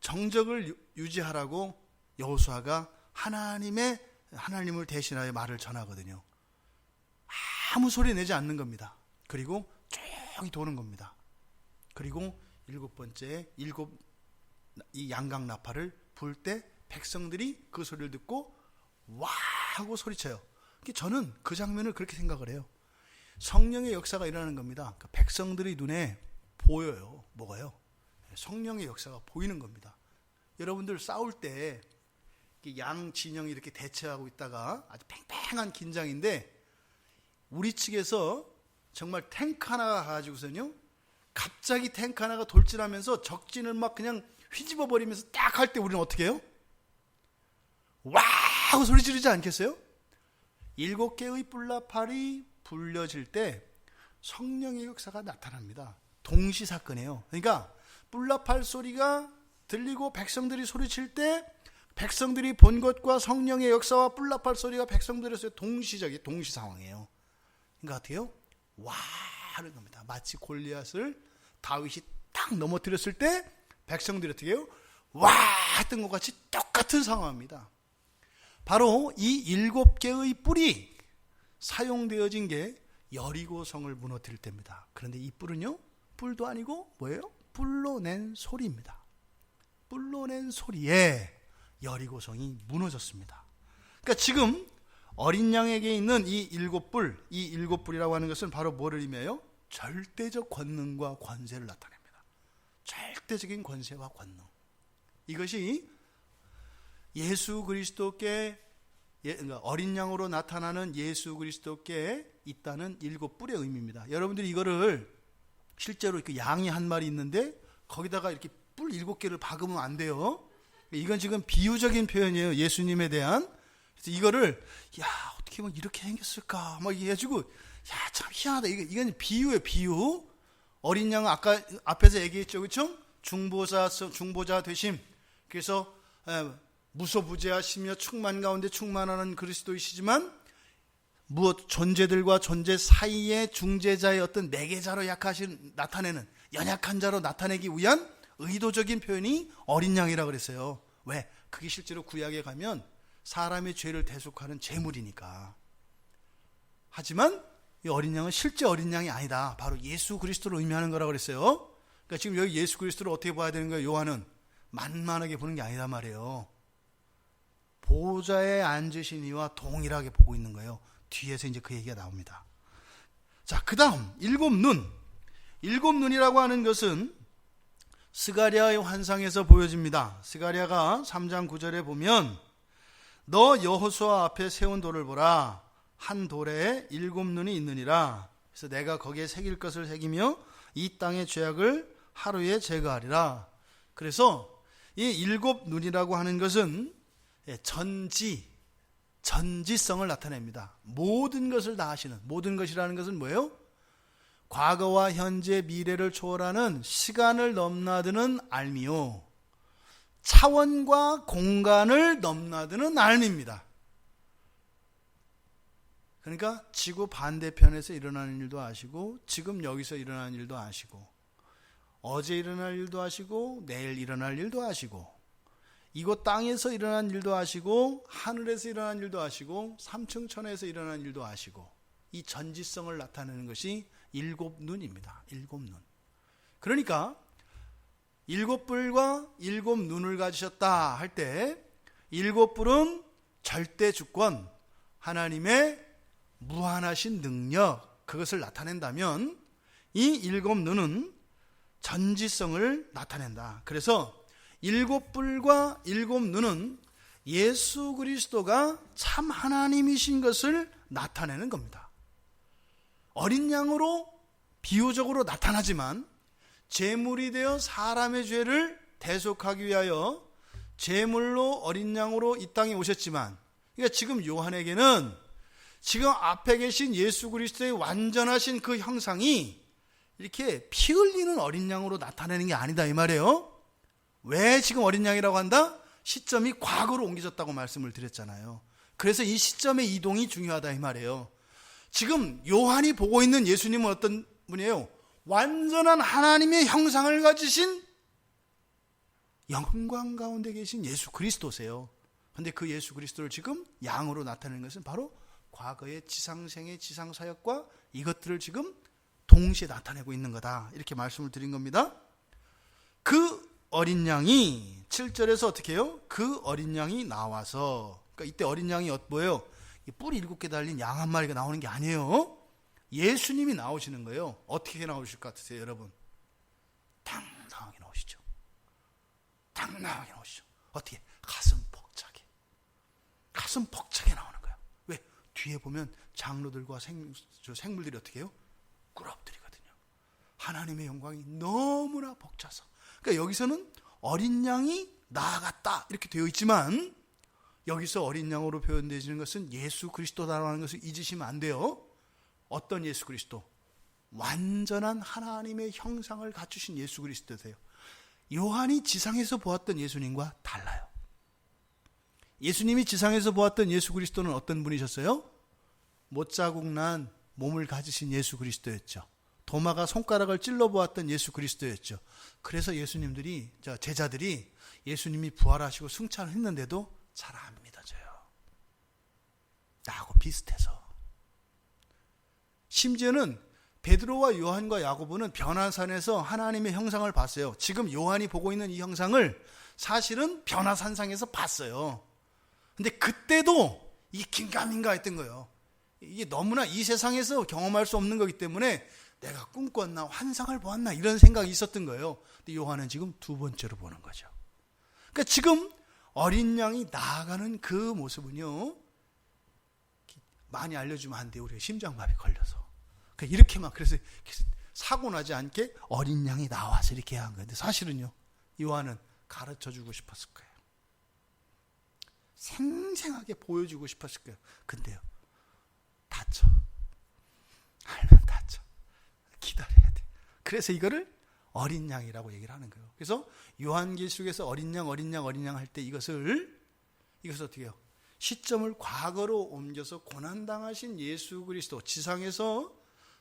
정적을 유지하라고 여호수아가 하나님을 대신하여 말을 전하거든요. 아무 소리 내지 않는 겁니다. 그리고 조용히 도는 겁니다. 그리고 7번째 이 양각 나팔을 불 때 백성들이 그 소리를 듣고 와 하고 소리쳐요. 저는 그 장면을 그렇게 생각을 해요. 성령의 역사가 일어나는 겁니다. 그러니까 백성들의 눈에 보여요. 뭐가요? 성령의 역사가 보이는 겁니다. 여러분들 싸울 때 양 진영이 이렇게 대치하고 있다가 아주 팽팽한 긴장인데 우리 측에서 정말 탱크 하나가 가지고서는요 갑자기 탱크 하나가 돌진하면서 적진을 막 그냥 휘집어 버리면서 딱 할 때 우리는 어떻게 해요? 와 하고 소리 지르지 않겠어요? 7개의 뿔나팔이 불려질 때 성령의 역사가 나타납니다. 동시사건이에요. 그러니까 뿔나팔 소리가 들리고 백성들이 소리칠 때 백성들이 본 것과 성령의 역사와 뿔나팔 소리가 백성들에서 동시 상황이에요. 그러니까 어떻게 해요? 와 하는 겁니다. 마치 골리앗을 다윗이 딱 넘어뜨렸을 때 백성들이 어떻게 해요? 와 했던 것 같이 똑같은 상황입니다. 바로 이 7개의 뿔이 사용되어진 게 여리고성을 무너뜨릴 때입니다. 그런데 이 뿔은요 뿔도 아니고 뭐예요? 뿔로 낸 소리입니다. 뿔로 낸 소리에 여리고성이 무너졌습니다. 그러니까 지금 어린 양에게 있는 이 7뿔, 이 7뿔이라고 하는 것은 바로 뭐를 의미해요? 절대적 권능과 권세를 나타냅니다. 절대적인 권세와 권능. 이것이 예수 그리스도께 어린 양으로 나타나는 예수 그리스도께 있다는 7뿔의 의미입니다. 여러분들이 이거를 실제로 이렇게 양이 한 마리 있는데 거기다가 이렇게 뿔 7개를 박으면 안 돼요. 이건 지금 비유적인 표현이에요. 예수님에 대한. 그래서 이거를 어떻게 막 이렇게 생겼을까 막 해가지고 참 희한하다. 이건 비유예요. 비유. 어린 양은 아까 앞에서 얘기했죠, 그렇죠? 중보자 되심. 그래서 무소부재하시며 충만 가운데 충만하는 그리스도이시지만 무엇 존재들과 존재 사이의 중재자의 어떤 매개자로 나타내는 연약한 자로 나타내기 위한 의도적인 표현이 어린 양이라고 그랬어요. 왜? 그게 실제로 구약에 가면 사람의 죄를 대속하는 제물이니까. 하지만 이 어린 양은 실제 어린 양이 아니다. 바로 예수 그리스도를 의미하는 거라고 그랬어요. 그러니까 지금 여기 예수 그리스도를 어떻게 봐야 되는 거예요? 요한은 만만하게 보는 게 아니다 말이에요. 보좌에 앉으신 이와 동일하게 보고 있는 거예요. 뒤에서 이제 그 얘기가 나옵니다. 자, 그 다음 7눈. 7눈이라고 하는 것은 스가랴의 환상에서 보여집니다. 스가랴가 3장 9절에 보면 너 여호수아 앞에 세운 돌을 보라. 한 돌에 7눈이 있느니라. 그래서 내가 거기에 새길 것을 새기며 이 땅의 죄악을 하루에 제거하리라. 그래서 이 7눈이라고 하는 것은 전지성을 나타냅니다. 모든 것을 다 하시는, 모든 것이라는 것은 뭐예요? 과거와 현재, 미래를 초월하는 시간을 넘나드는 알미요, 차원과 공간을 넘나드는 알미입니다. 그러니까 지구 반대편에서 일어나는 일도 아시고, 지금 여기서 일어나는 일도 아시고, 어제 일어날 일도 아시고, 내일 일어날 일도 아시고, 이곳 땅에서 일어난 일도 아시고, 하늘에서 일어난 일도 아시고, 삼층천에서 일어난 일도 아시고, 이 전지성을 나타내는 것이 7눈입니다. 7눈. 그러니까 7뿔과 7눈을 가지셨다 할 때 7뿔은 절대 주권, 하나님의 무한하신 능력, 그것을 나타낸다면 이 7눈은 전지성을 나타낸다. 그래서 7뿔과 7눈은 예수 그리스도가 참 하나님이신 것을 나타내는 겁니다. 어린 양으로 비유적으로 나타나지만 제물이 되어 사람의 죄를 대속하기 위하여 제물로 어린 양으로 이 땅에 오셨지만, 그러니까 지금 요한에게는 지금 앞에 계신 예수 그리스도의 완전하신 그 형상이 이렇게 피 흘리는 어린 양으로 나타내는 게 아니다 이 말이에요. 왜 지금 어린 양이라고 한다? 시점이 과거로 옮겨졌다고 말씀을 드렸잖아요. 그래서 이 시점의 이동이 중요하다 이 말이에요. 지금 요한이 보고 있는 예수님은 어떤 분이에요? 완전한 하나님의 형상을 가지신 영광 가운데 계신 예수 그리스도세요. 그런데 그 예수 그리스도를 지금 양으로 나타내는 것은 바로 과거의 지상생의 지상사역과 이것들을 지금 동시에 나타내고 있는 거다, 이렇게 말씀을 드린 겁니다. 그 어린 양이 7절에서 어떻게 해요? 그 어린 양이 나와서, 그러니까 이때 어린 양이 뭐예요? 뿔이 7개 달린 양 한 마리가 나오는 게 아니에요. 예수님이 나오시는 거예요. 어떻게 나오실 것 같으세요, 여러분? 당당하게 나오시죠. 당당하게 나오시죠. 어떻게? 가슴 벅차게 나오는 거예요. 왜? 뒤에 보면 장로들과 생물들이 어떻게 해요? 꾸럽들이거든요. 하나님의 영광이 너무나 벅차서. 그러니까 여기서는 어린 양이 나아갔다 이렇게 되어 있지만, 여기서 어린 양으로 표현되어지는 것은 예수 그리스도다라는 것을 잊으시면 안 돼요. 어떤 예수 그리스도? 완전한 하나님의 형상을 갖추신 예수 그리스도세요. 요한이 지상에서 보았던 예수님과 달라요. 예수님이 지상에서 보았던 예수 그리스도는 어떤 분이셨어요? 못자국 난 몸을 가지신 예수 그리스도였죠. 도마가 손가락을 찔러 보았던 예수 그리스도였죠. 그래서 제자들이 예수님이 부활하시고 승천을 했는데도 잘 안 믿어져요. 나하고 비슷해서. 심지어는 베드로와 요한과 야고보는 변화산에서 하나님의 형상을 봤어요. 지금 요한이 보고 있는 이 형상을 사실은 변화산상에서 봤어요. 근데 그때도 이 긴가민가 했던 거예요. 이게 너무나 이 세상에서 경험할 수 없는 거기 때문에 내가 꿈꿨나 환상을 보았나 이런 생각이 있었던 거예요. 근데 요한은 지금 두 번째로 보는 거죠. 그러니까 지금 어린 양이 나아가는 그 모습은요, 많이 알려주면 안 돼요. 우리가 심장마비 걸려서. 그러니까 이렇게만, 그래서 사고 나지 않게 어린 양이 나와서 이렇게 한 건데, 사실은요, 요한은 가르쳐 주고 싶었을 거예요. 생생하게 보여주고 싶었을 거예요. 근데요, 다쳐. 알면 다쳐. 기다려야 돼. 그래서 이거를 어린 양이라고 얘기를 하는 거예요. 그래서 요한계시록에서 어린 양 할 때 이것을 어떻게 해요? 시점을 과거로 옮겨서 고난당하신 예수 그리스도, 지상에서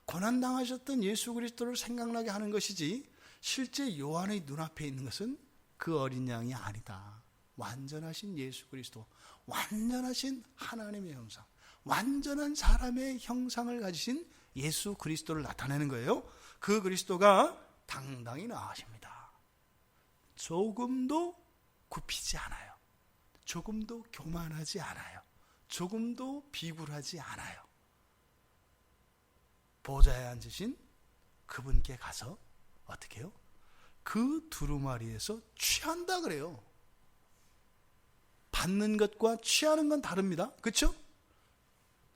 고난당하셨던 예수 그리스도를 생각나게 하는 것이지, 실제 요한의 눈앞에 있는 것은 그 어린 양이 아니다. 완전하신 예수 그리스도, 완전하신 하나님의 형상, 완전한 사람의 형상을 가지신 예수 그리스도를 나타내는 거예요. 그 그리스도가 당당히 나아십니다. 조금도 굽히지 않아요. 조금도 교만하지 않아요. 조금도 비굴하지 않아요. 보좌에 앉으신 그분께 가서 어떻게 해요? 그 두루마리에서 취한다 그래요. 받는 것과 취하는 건 다릅니다. 그렇죠?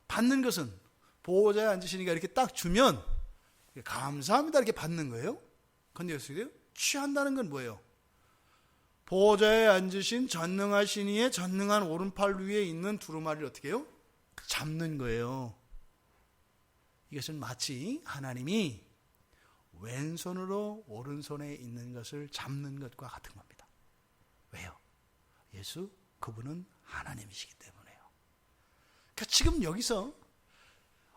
받는 것은 보호자에 앉으시니까 이렇게 딱 주면 감사합니다 이렇게 받는 거예요. 그런데 여기서 취한다는 건 뭐예요? 보호자에 앉으신 전능하신 이의 전능한 오른팔 위에 있는 두루마리를 어떻게 해요? 잡는 거예요. 이것은 마치 하나님이 왼손으로 오른손에 있는 것을 잡는 것과 같은 겁니다. 왜요? 예수 그분은 하나님이시기 때문에요. 그러니까 지금 여기서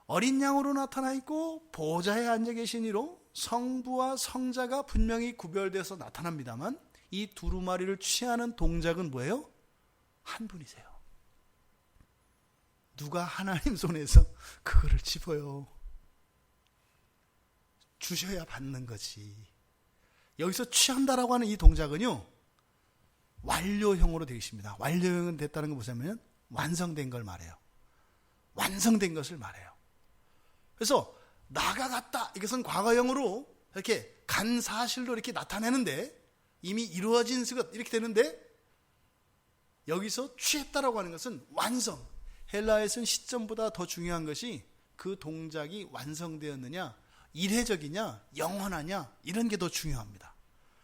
어린 양으로 나타나 있고 보좌에 앉아 계신 이로 성부와 성자가 분명히 구별돼서 나타납니다만, 이 두루마리를 취하는 동작은 뭐예요? 한 분이세요. 누가 하나님 손에서 그거를 집어요? 주셔야 받는 거지. 여기서 취한다라고 하는 이 동작은요, 완료형으로 되어 있습니다. 완료형은 됐다는 건 뭐냐면 완성된 걸 말해요. 완성된 것을 말해요. 그래서 나가 갔다, 이것은 과거형으로 이렇게 간 사실로 이렇게 나타내는데, 이미 이루어진 것 이렇게 되는데, 여기서 취했다라고 하는 것은 완성. 헬라에서는 시점보다 더 중요한 것이 그 동작이 완성되었느냐, 일회적이냐, 영원하냐, 이런 게 더 중요합니다.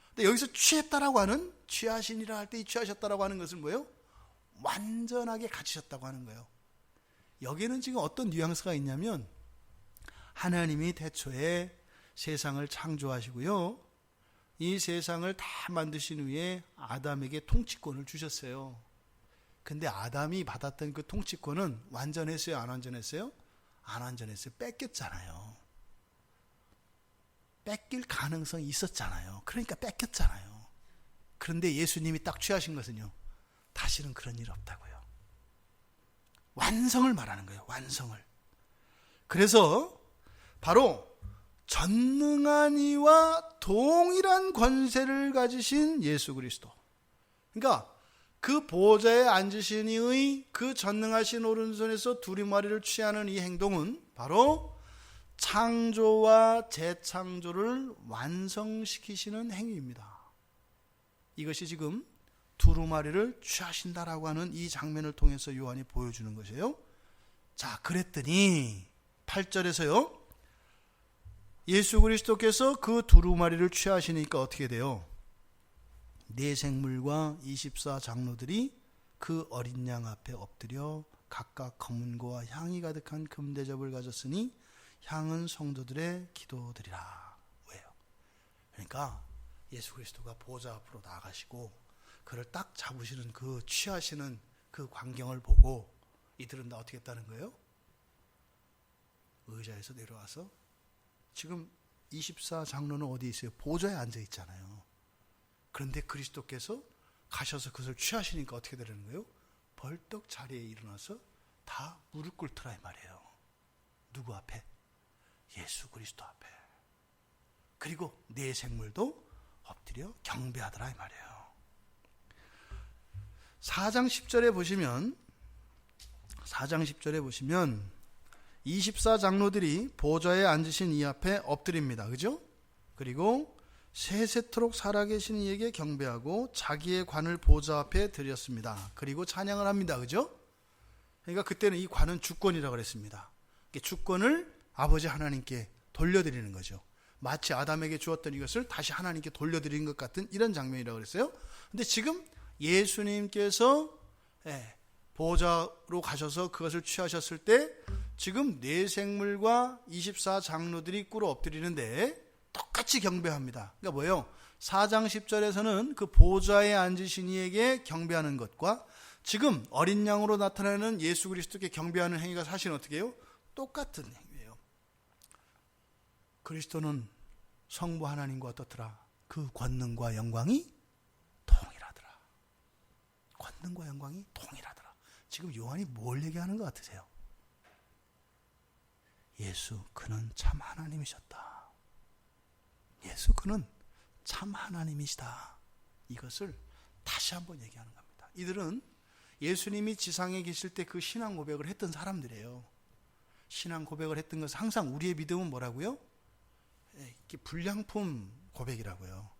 근데 여기서 취했다라고 하는, 취하시니라 할 때 이 취하셨다라고 하는 것은 뭐예요? 완전하게 갖추셨다고 하는 거예요. 여기에는 지금 어떤 뉘앙스가 있냐면, 하나님이 태초에 세상을 창조하시고요, 이 세상을 다 만드신 후에 아담에게 통치권을 주셨어요. 근데 아담이 받았던 그 통치권은 완전했어요, 안 완전했어요? 안 완전했어요. 뺏겼잖아요. 뺏길 가능성이 있었잖아요. 그러니까 뺏겼잖아요. 그런데 예수님이 딱 취하신 것은요, 다시는 그런 일 없다고요. 완성을 말하는 거예요. 완성을. 그래서 바로 전능한 이와 동일한 권세를 가지신 예수 그리스도, 그러니까 그 보좌에 앉으신 이의 그 전능하신 오른손에서 두루마리를 취하는 이 행동은 바로 창조와 재창조를 완성시키시는 행위입니다. 이것이 지금 두루마리를 취하신다라고 하는 이 장면을 통해서 요한이 보여주는 것이에요. 자, 그랬더니 8절에서요, 예수 그리스도께서 그 두루마리를 취하시니까 어떻게 돼요? 네 생물과 24 장로들이 그 어린 양 앞에 엎드려 각각 검은고와 향이 가득한 금대접을 가졌으니 향은 성도들의 기도드리라. 왜요? 그러니까 예수 그리스도가 보좌 앞으로 나가시고 그를 딱 잡으시는 그 취하시는 그 광경을 보고 이들은 다 어떻게 했다는 거예요? 의자에서 내려와서, 지금 24 장로는 어디 있어요? 보좌에 앉아 있잖아요. 그런데 그리스도께서 가셔서 그것을 취하시니까 어떻게 되는 거예요? 벌떡 자리에 일어나서 다 무릎 꿇더라 이 말이에요. 누구 앞에? 예수 그리스도 앞에. 그리고 네 생물도 엎드려 경배하더라 이 말이에요. 4장 10절에 보시면 24 장로들이 보좌에 앉으신 이 앞에 엎드립니다. 그죠? 그리고 세세토록 살아계신 이에게 경배하고 자기의 관을 보좌 앞에 드렸습니다. 그리고 찬양을 합니다. 그죠? 그러니까 그때는 이 관은 주권이라고 그랬습니다. 주권을 아버지 하나님께 돌려드리는 거죠. 마치 아담에게 주었던 이것을 다시 하나님께 돌려드리는 것 같은 이런 장면이라고 그랬어요. 근데 지금 예수님께서 보좌로 가셔서 그것을 취하셨을 때 지금 네 생물과 24 장로들이 꿇어 엎드리는데 똑같이 경배합니다. 그러니까 뭐예요? 4장 10절에서는 그 보좌에 앉으신 이에게 경배하는 것과 지금 어린 양으로 나타나는 예수 그리스도께 경배하는 행위가 사실 어떻게 해요? 똑같은 행위예요. 그리스도는 성부 하나님과 어떻더라? 그 권능과 영광이 동일하더라. 권능과 영광이 동일하더라. 지금 요한이 뭘 얘기하는 것 같으세요? 예수 그는 참 하나님이셨다. 예수 그는 참 하나님이시다. 이것을 다시 한번 얘기하는 겁니다. 이들은 예수님이 지상에 계실 때 그 신앙 고백을 했던 사람들이에요. 신앙 고백을 했던 것은 항상 우리의 믿음은 뭐라고요? 불량품 고백이라고요.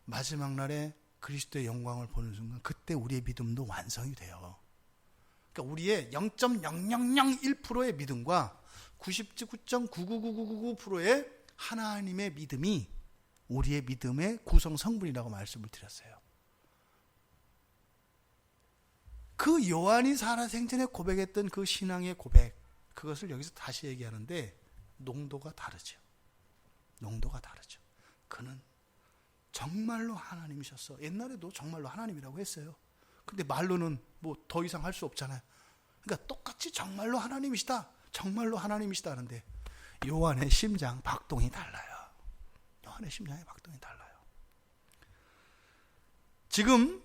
마지막 날에 그리스도의 영광을 보는 순간 그때 우리의 믿음도 완성이 돼요. 그러니까 우리의 0.0001%의 믿음과 99.99999%의 하나님의 믿음이 우리의 믿음의 구성 성분이라고 말씀을 드렸어요. 그 요한이 살아생전에 고백했던 그 신앙의 고백, 그것을 여기서 다시 얘기하는데 농도가 다르죠. 농도가 다르죠. 그는 정말로 하나님이셨어. 옛날에도 정말로 하나님이라고 했어요. 근데 말로는 뭐 더 이상 할 수 없잖아요. 그러니까 똑같이 정말로 하나님이시다. 정말로 하나님이시다 하는데 요한의 심장 박동이 달라요. 요한의 심장의 박동이 달라요. 지금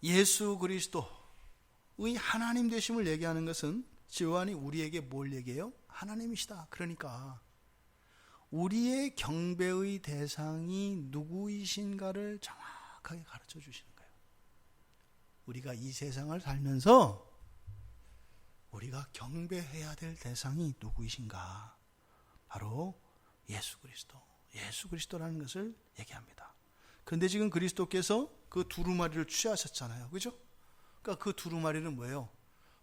예수 그리스도의 하나님 되심을 얘기하는 것은 요한이 우리에게 뭘 얘기해요? 하나님이시다. 그러니까 우리의 경배의 대상이 누구이신가를 정확하게 가르쳐 주시는 거예요. 우리가 이 세상을 살면서 우리가 경배해야 될 대상이 누구이신가? 바로 예수 그리스도. 예수 그리스도라는 것을 얘기합니다. 그런데 지금 그리스도께서 그 두루마리를 취하셨잖아요. 그죠? 그러니까 그 두루마리는 뭐예요?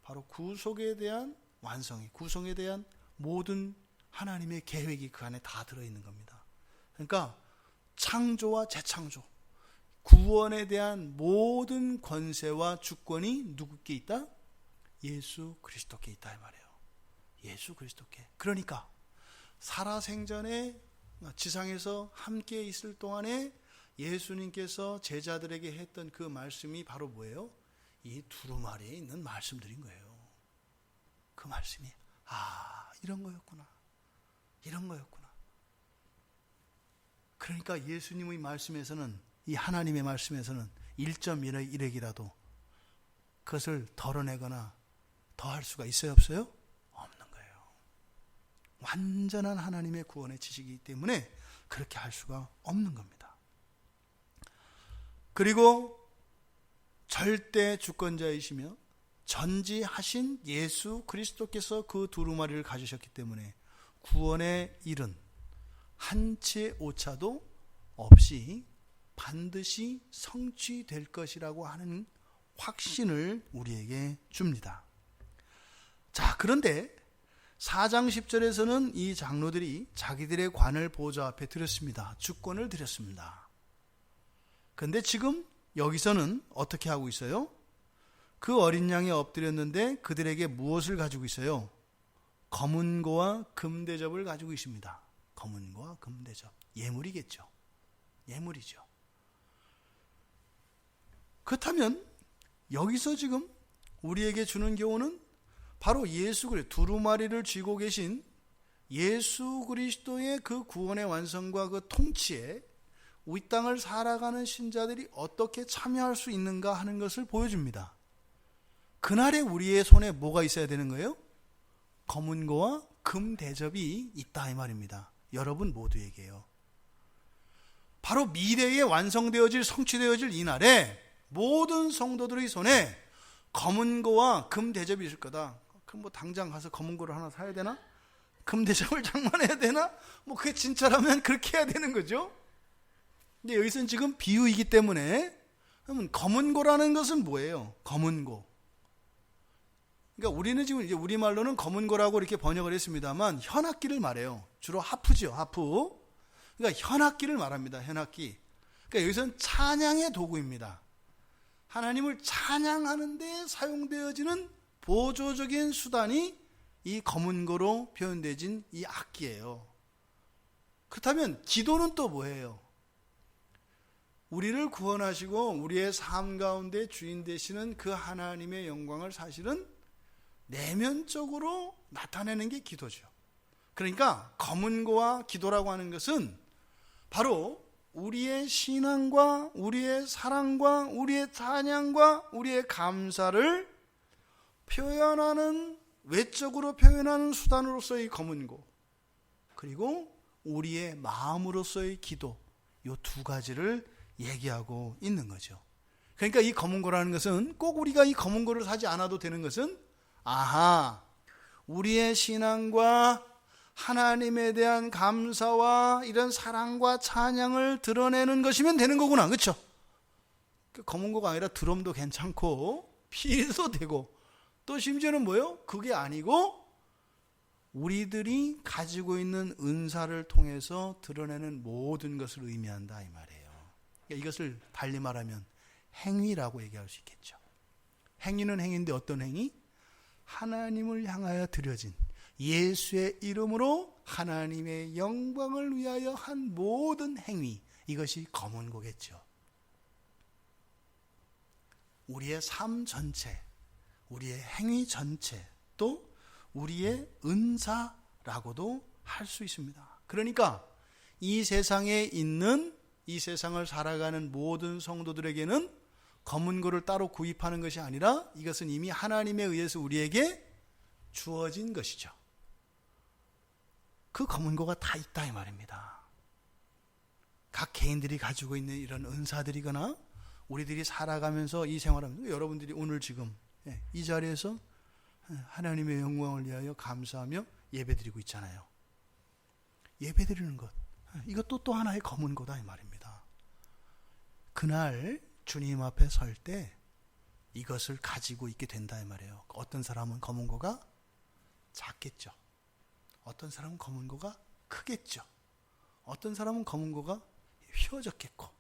바로 구속에 대한 완성이, 구속에 대한 모든 하나님의 계획이 그 안에 다 들어있는 겁니다. 그러니까 창조와 재창조, 구원에 대한 모든 권세와 주권이 누구께 있다? 예수 그리스도께 있다 이 말이에요. 예수 그리스도께. 그러니까 살아생전에 지상에서 함께 있을 동안에 예수님께서 제자들에게 했던 그 말씀이 바로 뭐예요? 이 두루마리에 있는 말씀들인 거예요. 그 말씀이 이런 거였구나. 이런 거였구나. 그러니까 예수님의 말씀에서는, 이 하나님의 말씀에서는 1.1핵이라도 그것을 덜어내거나 더할 수가 있어요, 없어요? 없는 거예요. 완전한 하나님의 구원의 지식이기 때문에 그렇게 할 수가 없는 겁니다. 그리고 절대 주권자이시며 전지하신 예수 그리스도께서 그 두루마리를 가지셨기 때문에 구원의 일은 한치의 오차도 없이 반드시 성취될 것이라고 하는 확신을 우리에게 줍니다. 자, 그런데 4장 10절에서는 이 장로들이 자기들의 관을 보좌 앞에 드렸습니다. 주권을 드렸습니다. 그런데 지금 여기서는 어떻게 하고 있어요? 그 어린 양이 엎드렸는데 그들에게 무엇을 가지고 있어요? 검은고와 금대접을 가지고 있습니다. 검은고와 금대접. 예물이겠죠. 예물이죠. 그렇다면 여기서 지금 우리에게 주는 교훈은 바로 예수 그리스도, 두루마리를 쥐고 계신 예수 그리스도의 그 구원의 완성과 그 통치에 이 땅을 살아가는 신자들이 어떻게 참여할 수 있는가 하는 것을 보여줍니다. 그날에 우리의 손에 뭐가 있어야 되는 거예요? 검은고와 금대접이 있다 이 말입니다. 여러분 모두에게요. 바로 미래에 완성되어질, 성취되어질 이날에 모든 성도들의 손에 검은고와 금대접이 있을 거다. 그럼 뭐 당장 가서 검은고를 하나 사야 되나? 금대접을 장만해야 되나? 뭐 그게 진짜라면 그렇게 해야 되는 거죠. 근데 여기서는 지금 비유이기 때문에, 그러면 검은고라는 것은 뭐예요? 검은고. 그러니까 우리는 지금 이제 우리말로는 검은고라고 이렇게 번역을 했습니다만 현악기를 말해요. 주로 하프죠, 하프. 그러니까 현악기를 말합니다. 현악기. 그러니까 여기서는 찬양의 도구입니다. 하나님을 찬양하는 데 사용되어지는 보조적인 수단이 이 검은고로 표현되진 이 악기예요. 그렇다면 기도는 또 뭐예요? 우리를 구원하시고 우리의 삶 가운데 주인 되시는 그 하나님의 영광을 사실은 내면적으로 나타내는 게 기도죠. 그러니까 검은고와 기도라고 하는 것은 바로 우리의 신앙과 우리의 사랑과 우리의 찬양과 우리의 감사를 표현하는, 외적으로 표현하는 수단으로서의 검은고, 그리고 우리의 마음으로서의 기도, 이 두 가지를 얘기하고 있는 거죠. 그러니까 이 검은고라는 것은 꼭 우리가 이 검은고를 사지 않아도 되는 것은, 우리의 신앙과 하나님에 대한 감사와 이런 사랑과 찬양을 드러내는 것이면 되는 거구나. 그렇죠? 검은고가 아니라 드럼도 괜찮고 피도 되고, 또 심지어는 뭐예요? 그게 아니고 우리들이 가지고 있는 은사를 통해서 드러내는 모든 것을 의미한다 이 말이에요. 그러니까 이것을 달리 말하면 행위라고 얘기할 수 있겠죠. 행위는 행위인데 어떤 행위? 하나님을 향하여 드려진 예수의 이름으로 하나님의 영광을 위하여 한 모든 행위, 이것이 검은고겠죠. 우리의 삶 전체, 우리의 행위 전체, 또 우리의 은사라고도 할 수 있습니다. 그러니까 이 세상에 있는, 이 세상을 살아가는 모든 성도들에게는 검은고를 따로 구입하는 것이 아니라 이것은 이미 하나님에 의해서 우리에게 주어진 것이죠. 그 검은고가 다 있다 이 말입니다. 각 개인들이 가지고 있는 이런 은사들이거나 우리들이 살아가면서 이 생활하면서 여러분들이 오늘 지금 이 자리에서 하나님의 영광을 위하여 감사하며 예배드리고 있잖아요. 예배드리는 것, 이것도 또 하나의 검은고다 이 말입니다. 그날 주님 앞에 설 때 이것을 가지고 있게 된다 이 말이에요. 어떤 사람은 검은고가 작겠죠. 어떤 사람은 검은고가 크겠죠. 어떤 사람은 검은고가 휘어졌겠고,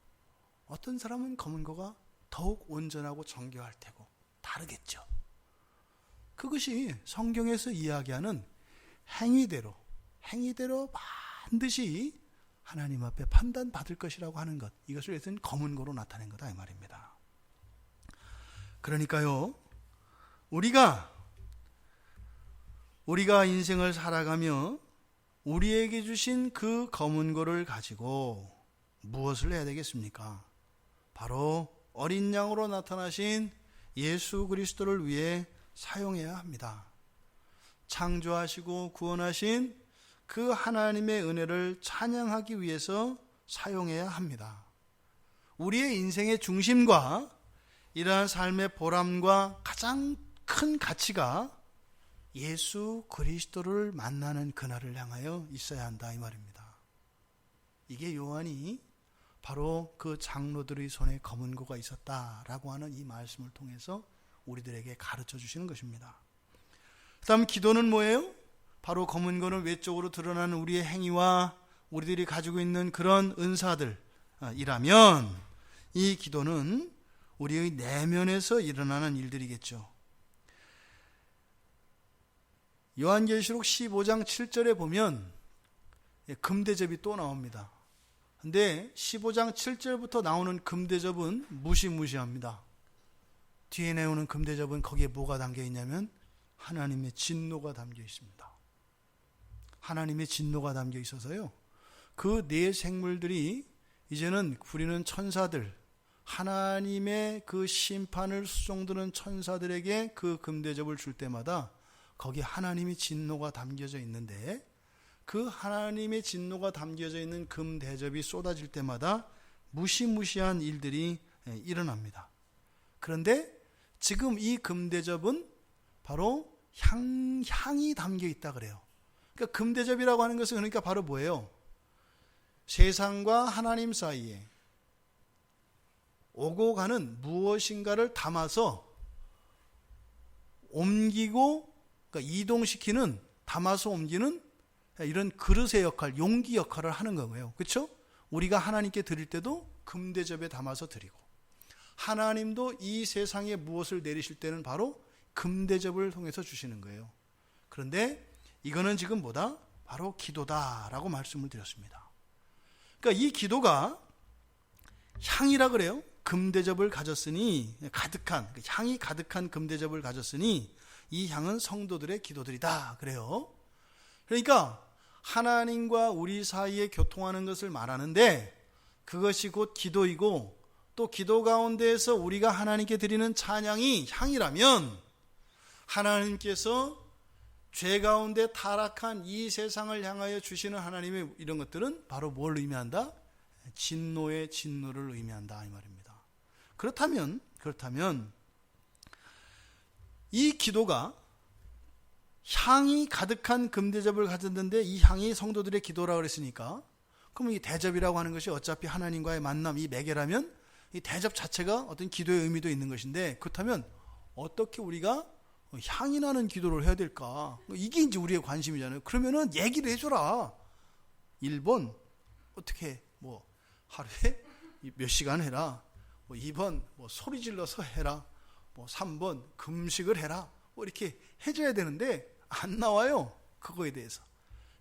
어떤 사람은 검은고가 더욱 온전하고 정교할 테고 다르겠죠. 그것이 성경에서 이야기하는 행위대로 반드시 하나님 앞에 판단받을 것이라고 하는 것, 이것을 여기서는 검은고로 나타낸 거다 이 말입니다. 그러니까요, 우리가 인생을 살아가며 우리에게 주신 그 검은고를 가지고 무엇을 해야 되겠습니까? 바로 어린 양으로 나타나신 예수 그리스도를 위해 사용해야 합니다. 창조하시고 구원하신 그 하나님의 은혜를 찬양하기 위해서 사용해야 합니다. 우리의 인생의 중심과 이러한 삶의 보람과 가장 큰 가치가 예수 그리스도를 만나는 그날을 향하여 있어야 한다 이 말입니다. 이게 요한이 바로 그 장로들의 손에 검은고가 있었다라고 하는 이 말씀을 통해서 우리들에게 가르쳐 주시는 것입니다. 그 다음 기도는 뭐예요? 바로 검은고는 외적으로 드러나는 우리의 행위와 우리들이 가지고 있는 그런 은사들이라면 이 기도는 우리의 내면에서 일어나는 일들이겠죠. 요한계시록 15장 7절에 보면 금대접이 또 나옵니다. 근데 15장 7절부터 나오는 금대접은 무시무시합니다. 뒤에 나오는 금대접은 거기에 뭐가 담겨 있냐면 하나님의 진노가 담겨 있습니다. 하나님의 진노가 담겨 있어서요, 그 네 생물들이 이제는 부리는 천사들, 하나님의 그 심판을 수종드는 천사들에게 그 금대접을 줄 때마다 거기 하나님의 진노가 담겨져 있는데, 그 하나님의 진노가 담겨져 있는 금대접이 쏟아질 때마다 무시무시한 일들이 일어납니다. 그런데 지금 이 금대접은 바로 향이 담겨 있다 그래요. 그러니까 금대접이라고 하는 것은 그러니까 바로 뭐예요? 세상과 하나님 사이에 오고 가는 무엇인가를 담아서 옮기고, 그러니까 이동시키는, 담아서 옮기는 이런 그릇의 역할, 용기 역할을 하는 거예요. 그렇죠? 우리가 하나님께 드릴 때도 금대접에 담아서 드리고, 하나님도 이 세상에 무엇을 내리실 때는 바로 금대접을 통해서 주시는 거예요. 그런데 이거는 지금 뭐다? 바로 기도다라고 말씀을 드렸습니다. 그러니까 이 기도가 향이라 그래요. 금대접을 가졌으니, 가득한, 향이 가득한 금대접을 가졌으니 이 향은 성도들의 기도들이다 그래요. 그러니까 하나님과 우리 사이에 교통하는 것을 말하는데, 그것이 곧 기도이고, 또 기도 가운데에서 우리가 하나님께 드리는 찬양이 향이라면, 하나님께서 죄 가운데 타락한 이 세상을 향하여 주시는 하나님의 이런 것들은 바로 뭘 의미한다? 진노의 진노를 의미한다 이 말입니다. 그렇다면 이 기도가 향이 가득한 금대접을 가졌는데, 이 향이 성도들의 기도라고 그랬으니까, 그럼 이 대접이라고 하는 것이 어차피 하나님과의 만남, 이 매개라면 이 대접 자체가 어떤 기도의 의미도 있는 것인데, 그렇다면 어떻게 우리가 향이 나는 기도를 해야 될까? 이게 이제 우리의 관심이잖아요. 그러면은 얘기를 해줘라. 1번 어떻게 뭐 하루에 몇 시간 해라. 뭐 2번 뭐 소리 질러서 해라. 뭐 3번 금식을 해라. 뭐 이렇게 해줘야 되는데 안 나와요. 그거에 대해서.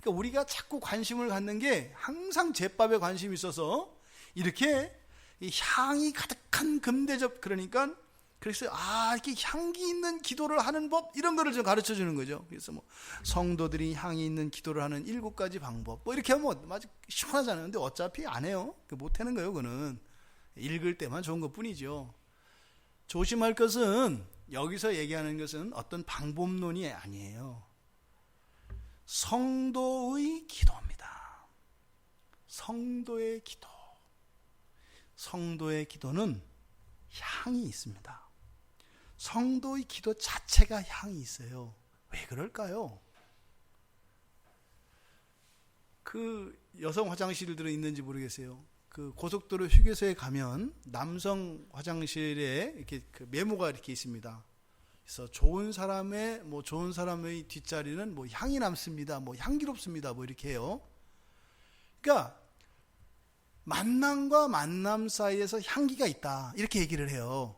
그러니까 우리가 자꾸 관심을 갖는 게 항상 제밥에 관심이 있어서 이렇게 이 향이 가득한 금대접, 그러니까 그래서 이렇게 향기 있는 기도를 하는 법, 이런 거를 좀 가르쳐 주는 거죠. 그래서 뭐 성도들이 향이 있는 기도를 하는 7가지 방법, 뭐 이렇게 하면 아주 시원하잖아요. 근데 어차피 안 해요. 못 하는 거예요. 그거는 읽을 때만 좋은 것뿐이죠. 조심할 것은, 여기서 얘기하는 것은 어떤 방법론이 아니에요. 성도의 기도입니다. 성도의 기도. 성도의 기도는 향이 있습니다. 성도의 기도 자체가 향이 있어요. 왜 그럴까요? 그 여성 화장실들은 있는지 모르겠어요. 그 고속도로 휴게소에 가면 남성 화장실에 이렇게 그 메모가 이렇게 있습니다. 그래서 좋은 사람의 뒷자리는 뭐 향이 남습니다. 뭐 향기롭습니다. 뭐 이렇게 해요. 그러니까 만남과 만남 사이에서 향기가 있다. 이렇게 얘기를 해요.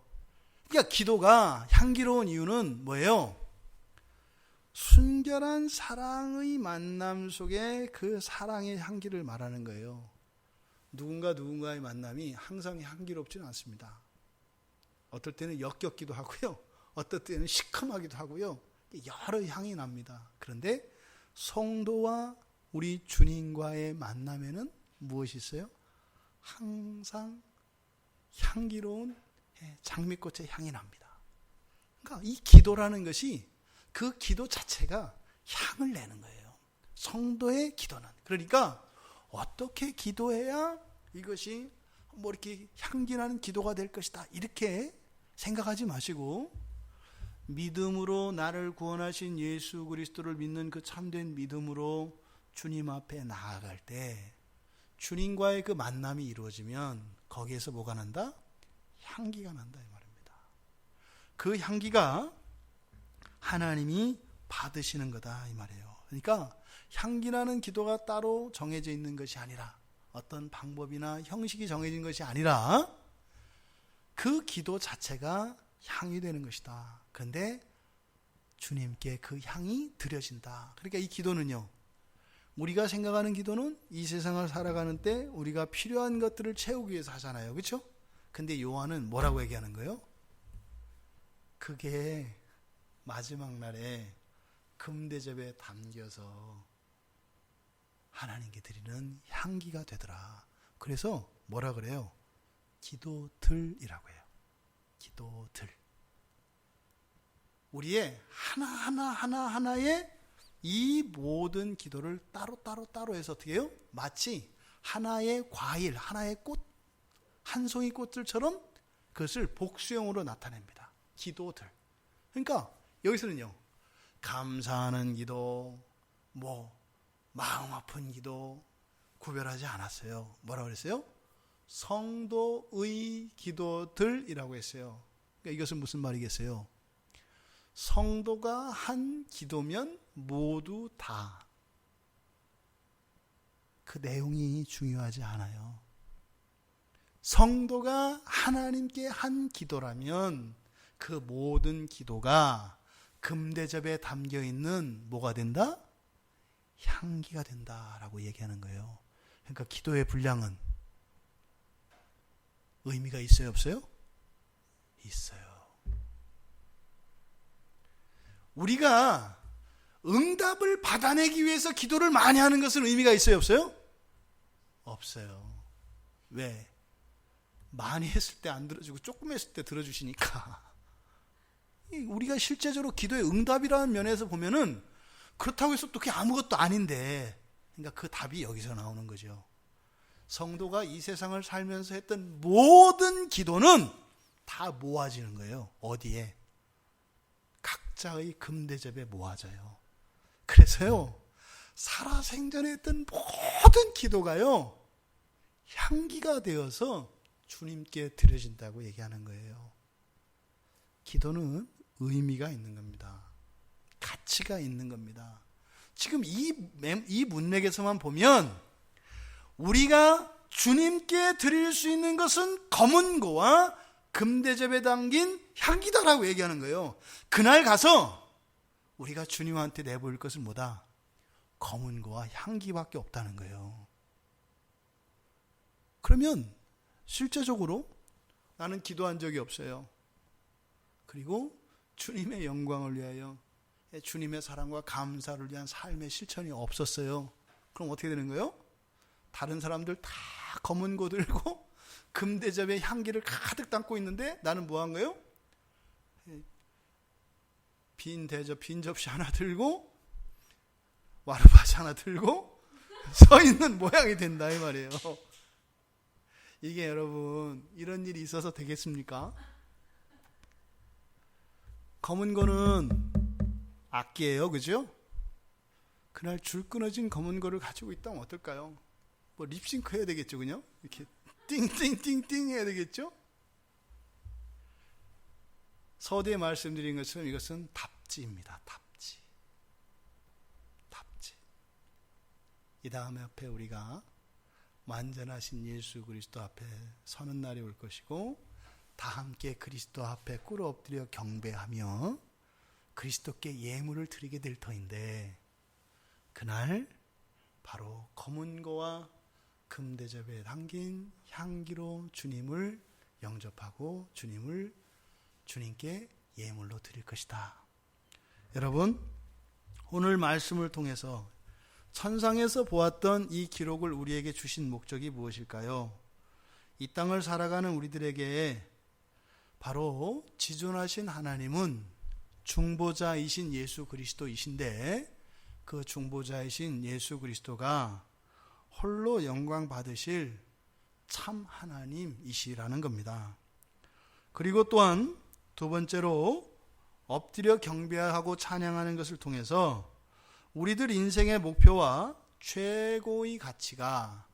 그러니까 기도가 향기로운 이유는 뭐예요? 순결한 사랑의 만남 속에 그 사랑의 향기를 말하는 거예요. 누군가의 만남이 항상 향기롭지는 않습니다. 어떨 때는 역겹기도 하고요. 어떨 때는 시큼하기도 하고요. 여러 향이 납니다. 그런데 성도와 우리 주님과의 만남에는 무엇이 있어요? 항상 향기로운 장미꽃의 향이 납니다. 그러니까 이 기도라는 것이 그 기도 자체가 향을 내는 거예요. 성도의 기도는. 그러니까 어떻게 기도해야 이것이 뭐 이렇게 향기나는 기도가 될 것이다. 이렇게 생각하지 마시고 믿음으로 나를 구원하신 예수 그리스도를 믿는 그 참된 믿음으로 주님 앞에 나아갈 때 주님과의 그 만남이 이루어지면 거기에서 뭐가 난다? 향기가 난다 이 말입니다. 그 향기가 하나님이 받으시는 거다 이 말이에요. 그러니까 향기나는 기도가 따로 정해져 있는 것이 아니라 어떤 방법이나 형식이 정해진 것이 아니라 그 기도 자체가 향이 되는 것이다. 그런데 주님께 그 향이 드려진다. 그러니까 이 기도는요, 우리가 생각하는 기도는 이 세상을 살아가는 때 우리가 필요한 것들을 채우기 위해서 하잖아요. 그렇죠? 근데 요한은 뭐라고 얘기하는 거예요? 그게 마지막 날에 금대접에 담겨서 하나님께 드리는 향기가 되더라. 그래서 뭐라 그래요? 기도들이라고 해요. 기도들. 우리의 하나하나의 이 모든 기도를 따로 해서 어떻게 해요? 마치 하나의 과일, 하나의 꽃, 한 송이 꽃들처럼 그것을 복수형으로 나타냅니다. 기도들. 그러니까 여기서는요, 감사하는 기도, 마음 아픈 기도 구별하지 않았어요. 뭐라고 그랬어요? 성도의 기도들이라고 했어요. 그러니까 이것은 무슨 말이겠어요? 성도가 한 기도면 모두 다 그 내용이 중요하지 않아요. 성도가 하나님께 한 기도라면 그 모든 기도가 금대접에 담겨 있는 뭐가 된다? 향기가 된다라고 얘기하는 거예요. 그러니까 기도의 분량은 의미가 있어요, 없어요? 있어요. 우리가 응답을 받아내기 위해서 기도를 많이 하는 것은 의미가 있어요, 없어요? 없어요. 왜? 많이 했을 때 안 들어주고 조금 했을 때 들어주시니까. 우리가 실제적으로 기도의 응답이라는 면에서 보면은 그렇다고 해서 또 그게 아무것도 아닌데, 그러니까 그 답이 여기서 나오는 거죠. 성도가 이 세상을 살면서 했던 모든 기도는 다 모아지는 거예요. 어디에? 각자의 금대접에 모아져요. 그래서요, 살아생전에 했던 모든 기도가요, 향기가 되어서 주님께 드려진다고 얘기하는 거예요. 기도는 의미가 있는 겁니다. 가치가 있는 겁니다. 지금 이 문맥에서만 보면 우리가 주님께 드릴 수 있는 것은 검은고와 금대접에 담긴 향기다라고 얘기하는 거예요. 그날 가서 우리가 주님한테 내보일 것은 뭐다? 검은고와 향기밖에 없다는 거예요. 그러면 실제적으로 나는 기도한 적이 없어요. 그리고 주님의 영광을 위하여 주님의 사랑과 감사를 위한 삶의 실천이 없었어요. 그럼 어떻게 되는 거예요? 다른 사람들 다 검은고 들고 금대접의 향기를 가득 담고 있는데 나는 뭐 한 거예요? 빈 접시 하나 들고 와르바시 하나 들고 서 있는 모양이 된다 이 말이에요. 이게 여러분 이런 일이 있어서 되겠습니까? 검은 거는 악기예요, 그죠? 그날 줄 끊어진 검은 거를 가지고 있다면 어떨까요? 뭐 립싱크 해야 되겠죠, 그냥? 이렇게 띵띵띵띵 해야 되겠죠? 서두에 말씀드린 것처럼 이것은 답지입니다. 답지. 이 다음에 앞에 우리가 완전하신 예수 그리스도 앞에 서는 날이 올 것이고 다 함께 그리스도 앞에 꿇어 엎드려 경배하며 그리스도께 예물을 드리게 될 터인데 그날 바로 검은 거와 금대접에 담긴 향기로 주님을 영접하고 주님께 예물로 드릴 것이다. 여러분, 오늘 말씀을 통해서 천상에서 보았던 이 기록을 우리에게 주신 목적이 무엇일까요? 이 땅을 살아가는 우리들에게 바로 지존하신 하나님은 중보자이신 예수 그리스도이신데 그 중보자이신 예수 그리스도가 홀로 영광 받으실 참 하나님이시라는 겁니다. 그리고 또한 두 번째로 엎드려 경배하고 찬양하는 것을 통해서 우리들 인생의 목표와 최고의 가치가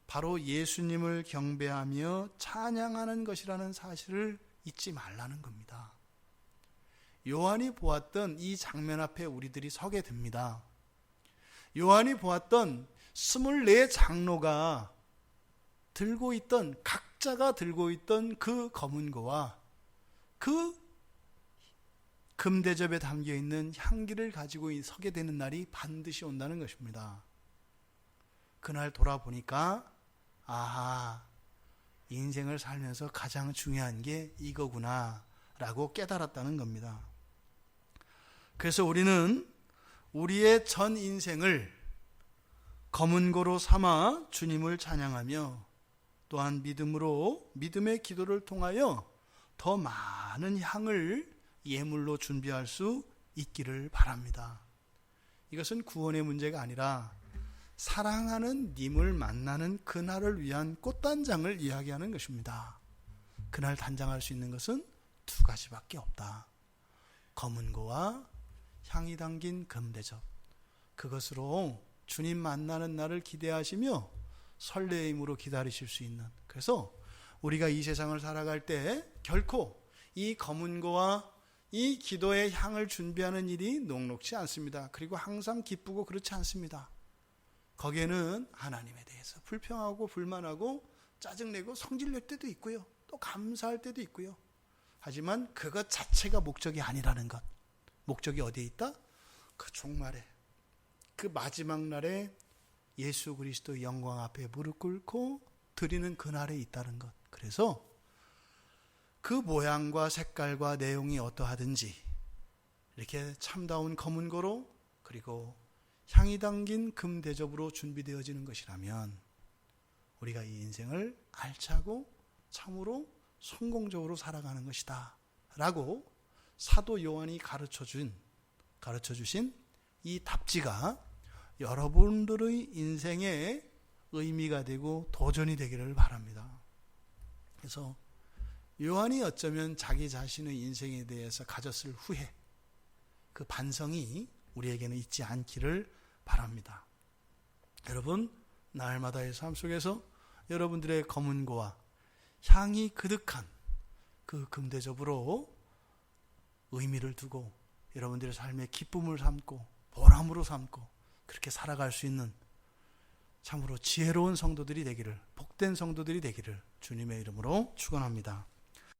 바로 예수님을 경배하며 찬양하는 것이라는 사실을 잊지 말라는 겁니다. 요한이 보았던 이 장면 앞에 우리들이 서게 됩니다. 요한이 보았던 24 장로가 들고 있던, 각자가 들고 있던 그 검은 거와 그 금대접에 담겨있는 향기를 가지고 서게 되는 날이 반드시 온다는 것입니다. 그날 돌아보니까 아하, 인생을 살면서 가장 중요한 게 이거구나 라고 깨달았다는 겁니다. 그래서 우리는 우리의 전 인생을 검은 고로 삼아 주님을 찬양하며 또한 믿음의 기도를 통하여 더 많은 향을 예물로 준비할 수 있기를 바랍니다. 이것은 구원의 문제가 아니라 사랑하는 님을 만나는 그날을 위한 꽃단장을 이야기하는 것입니다. 그날 단장할 수 있는 것은 두 가지밖에 없다. 검은 고와 향이 담긴 금대접, 그것으로 주님 만나는 날을 기대하시며 설레임으로 기다리실 수 있는, 그래서 우리가 이 세상을 살아갈 때 결코 이 검은 고와 이 기도의 향을 준비하는 일이 녹록지 않습니다. 그리고 항상 기쁘고 그렇지 않습니다. 거기에는 하나님에 대해서 불평하고 불만하고 짜증내고 성질낼 때도 있고요. 또 감사할 때도 있고요. 하지만 그것 자체가 목적이 아니라는 것. 목적이 어디에 있다? 그 종말에, 그 마지막 날에 예수 그리스도 영광 앞에 무릎 꿇고 드리는 그날에 있다는 것. 그래서 그 모양과 색깔과 내용이 어떠하든지 이렇게 참다운 검은 고로 그리고 향이 담긴 금대접으로 준비되어지는 것이라면 우리가 이 인생을 알차고 참으로 성공적으로 살아가는 것이다 라고 사도 요한이 가르쳐 주신 이 답지가 여러분들의 인생에 의미가 되고 도전이 되기를 바랍니다. 그래서 요한이 어쩌면 자기 자신의 인생에 대해서 가졌을 후회, 그 반성이 우리에게는 있지 않기를 바랍니다. 여러분, 날마다의 삶 속에서 여러분들의 검은 고와 향이 그득한 그 금대접으로 의미를 두고 여러분들의 삶의 기쁨을 삼고 보람으로 삼고 그렇게 살아갈 수 있는 참으로 지혜로운 성도들이 되기를, 복된 성도들이 되기를 주님의 이름으로 축원합니다.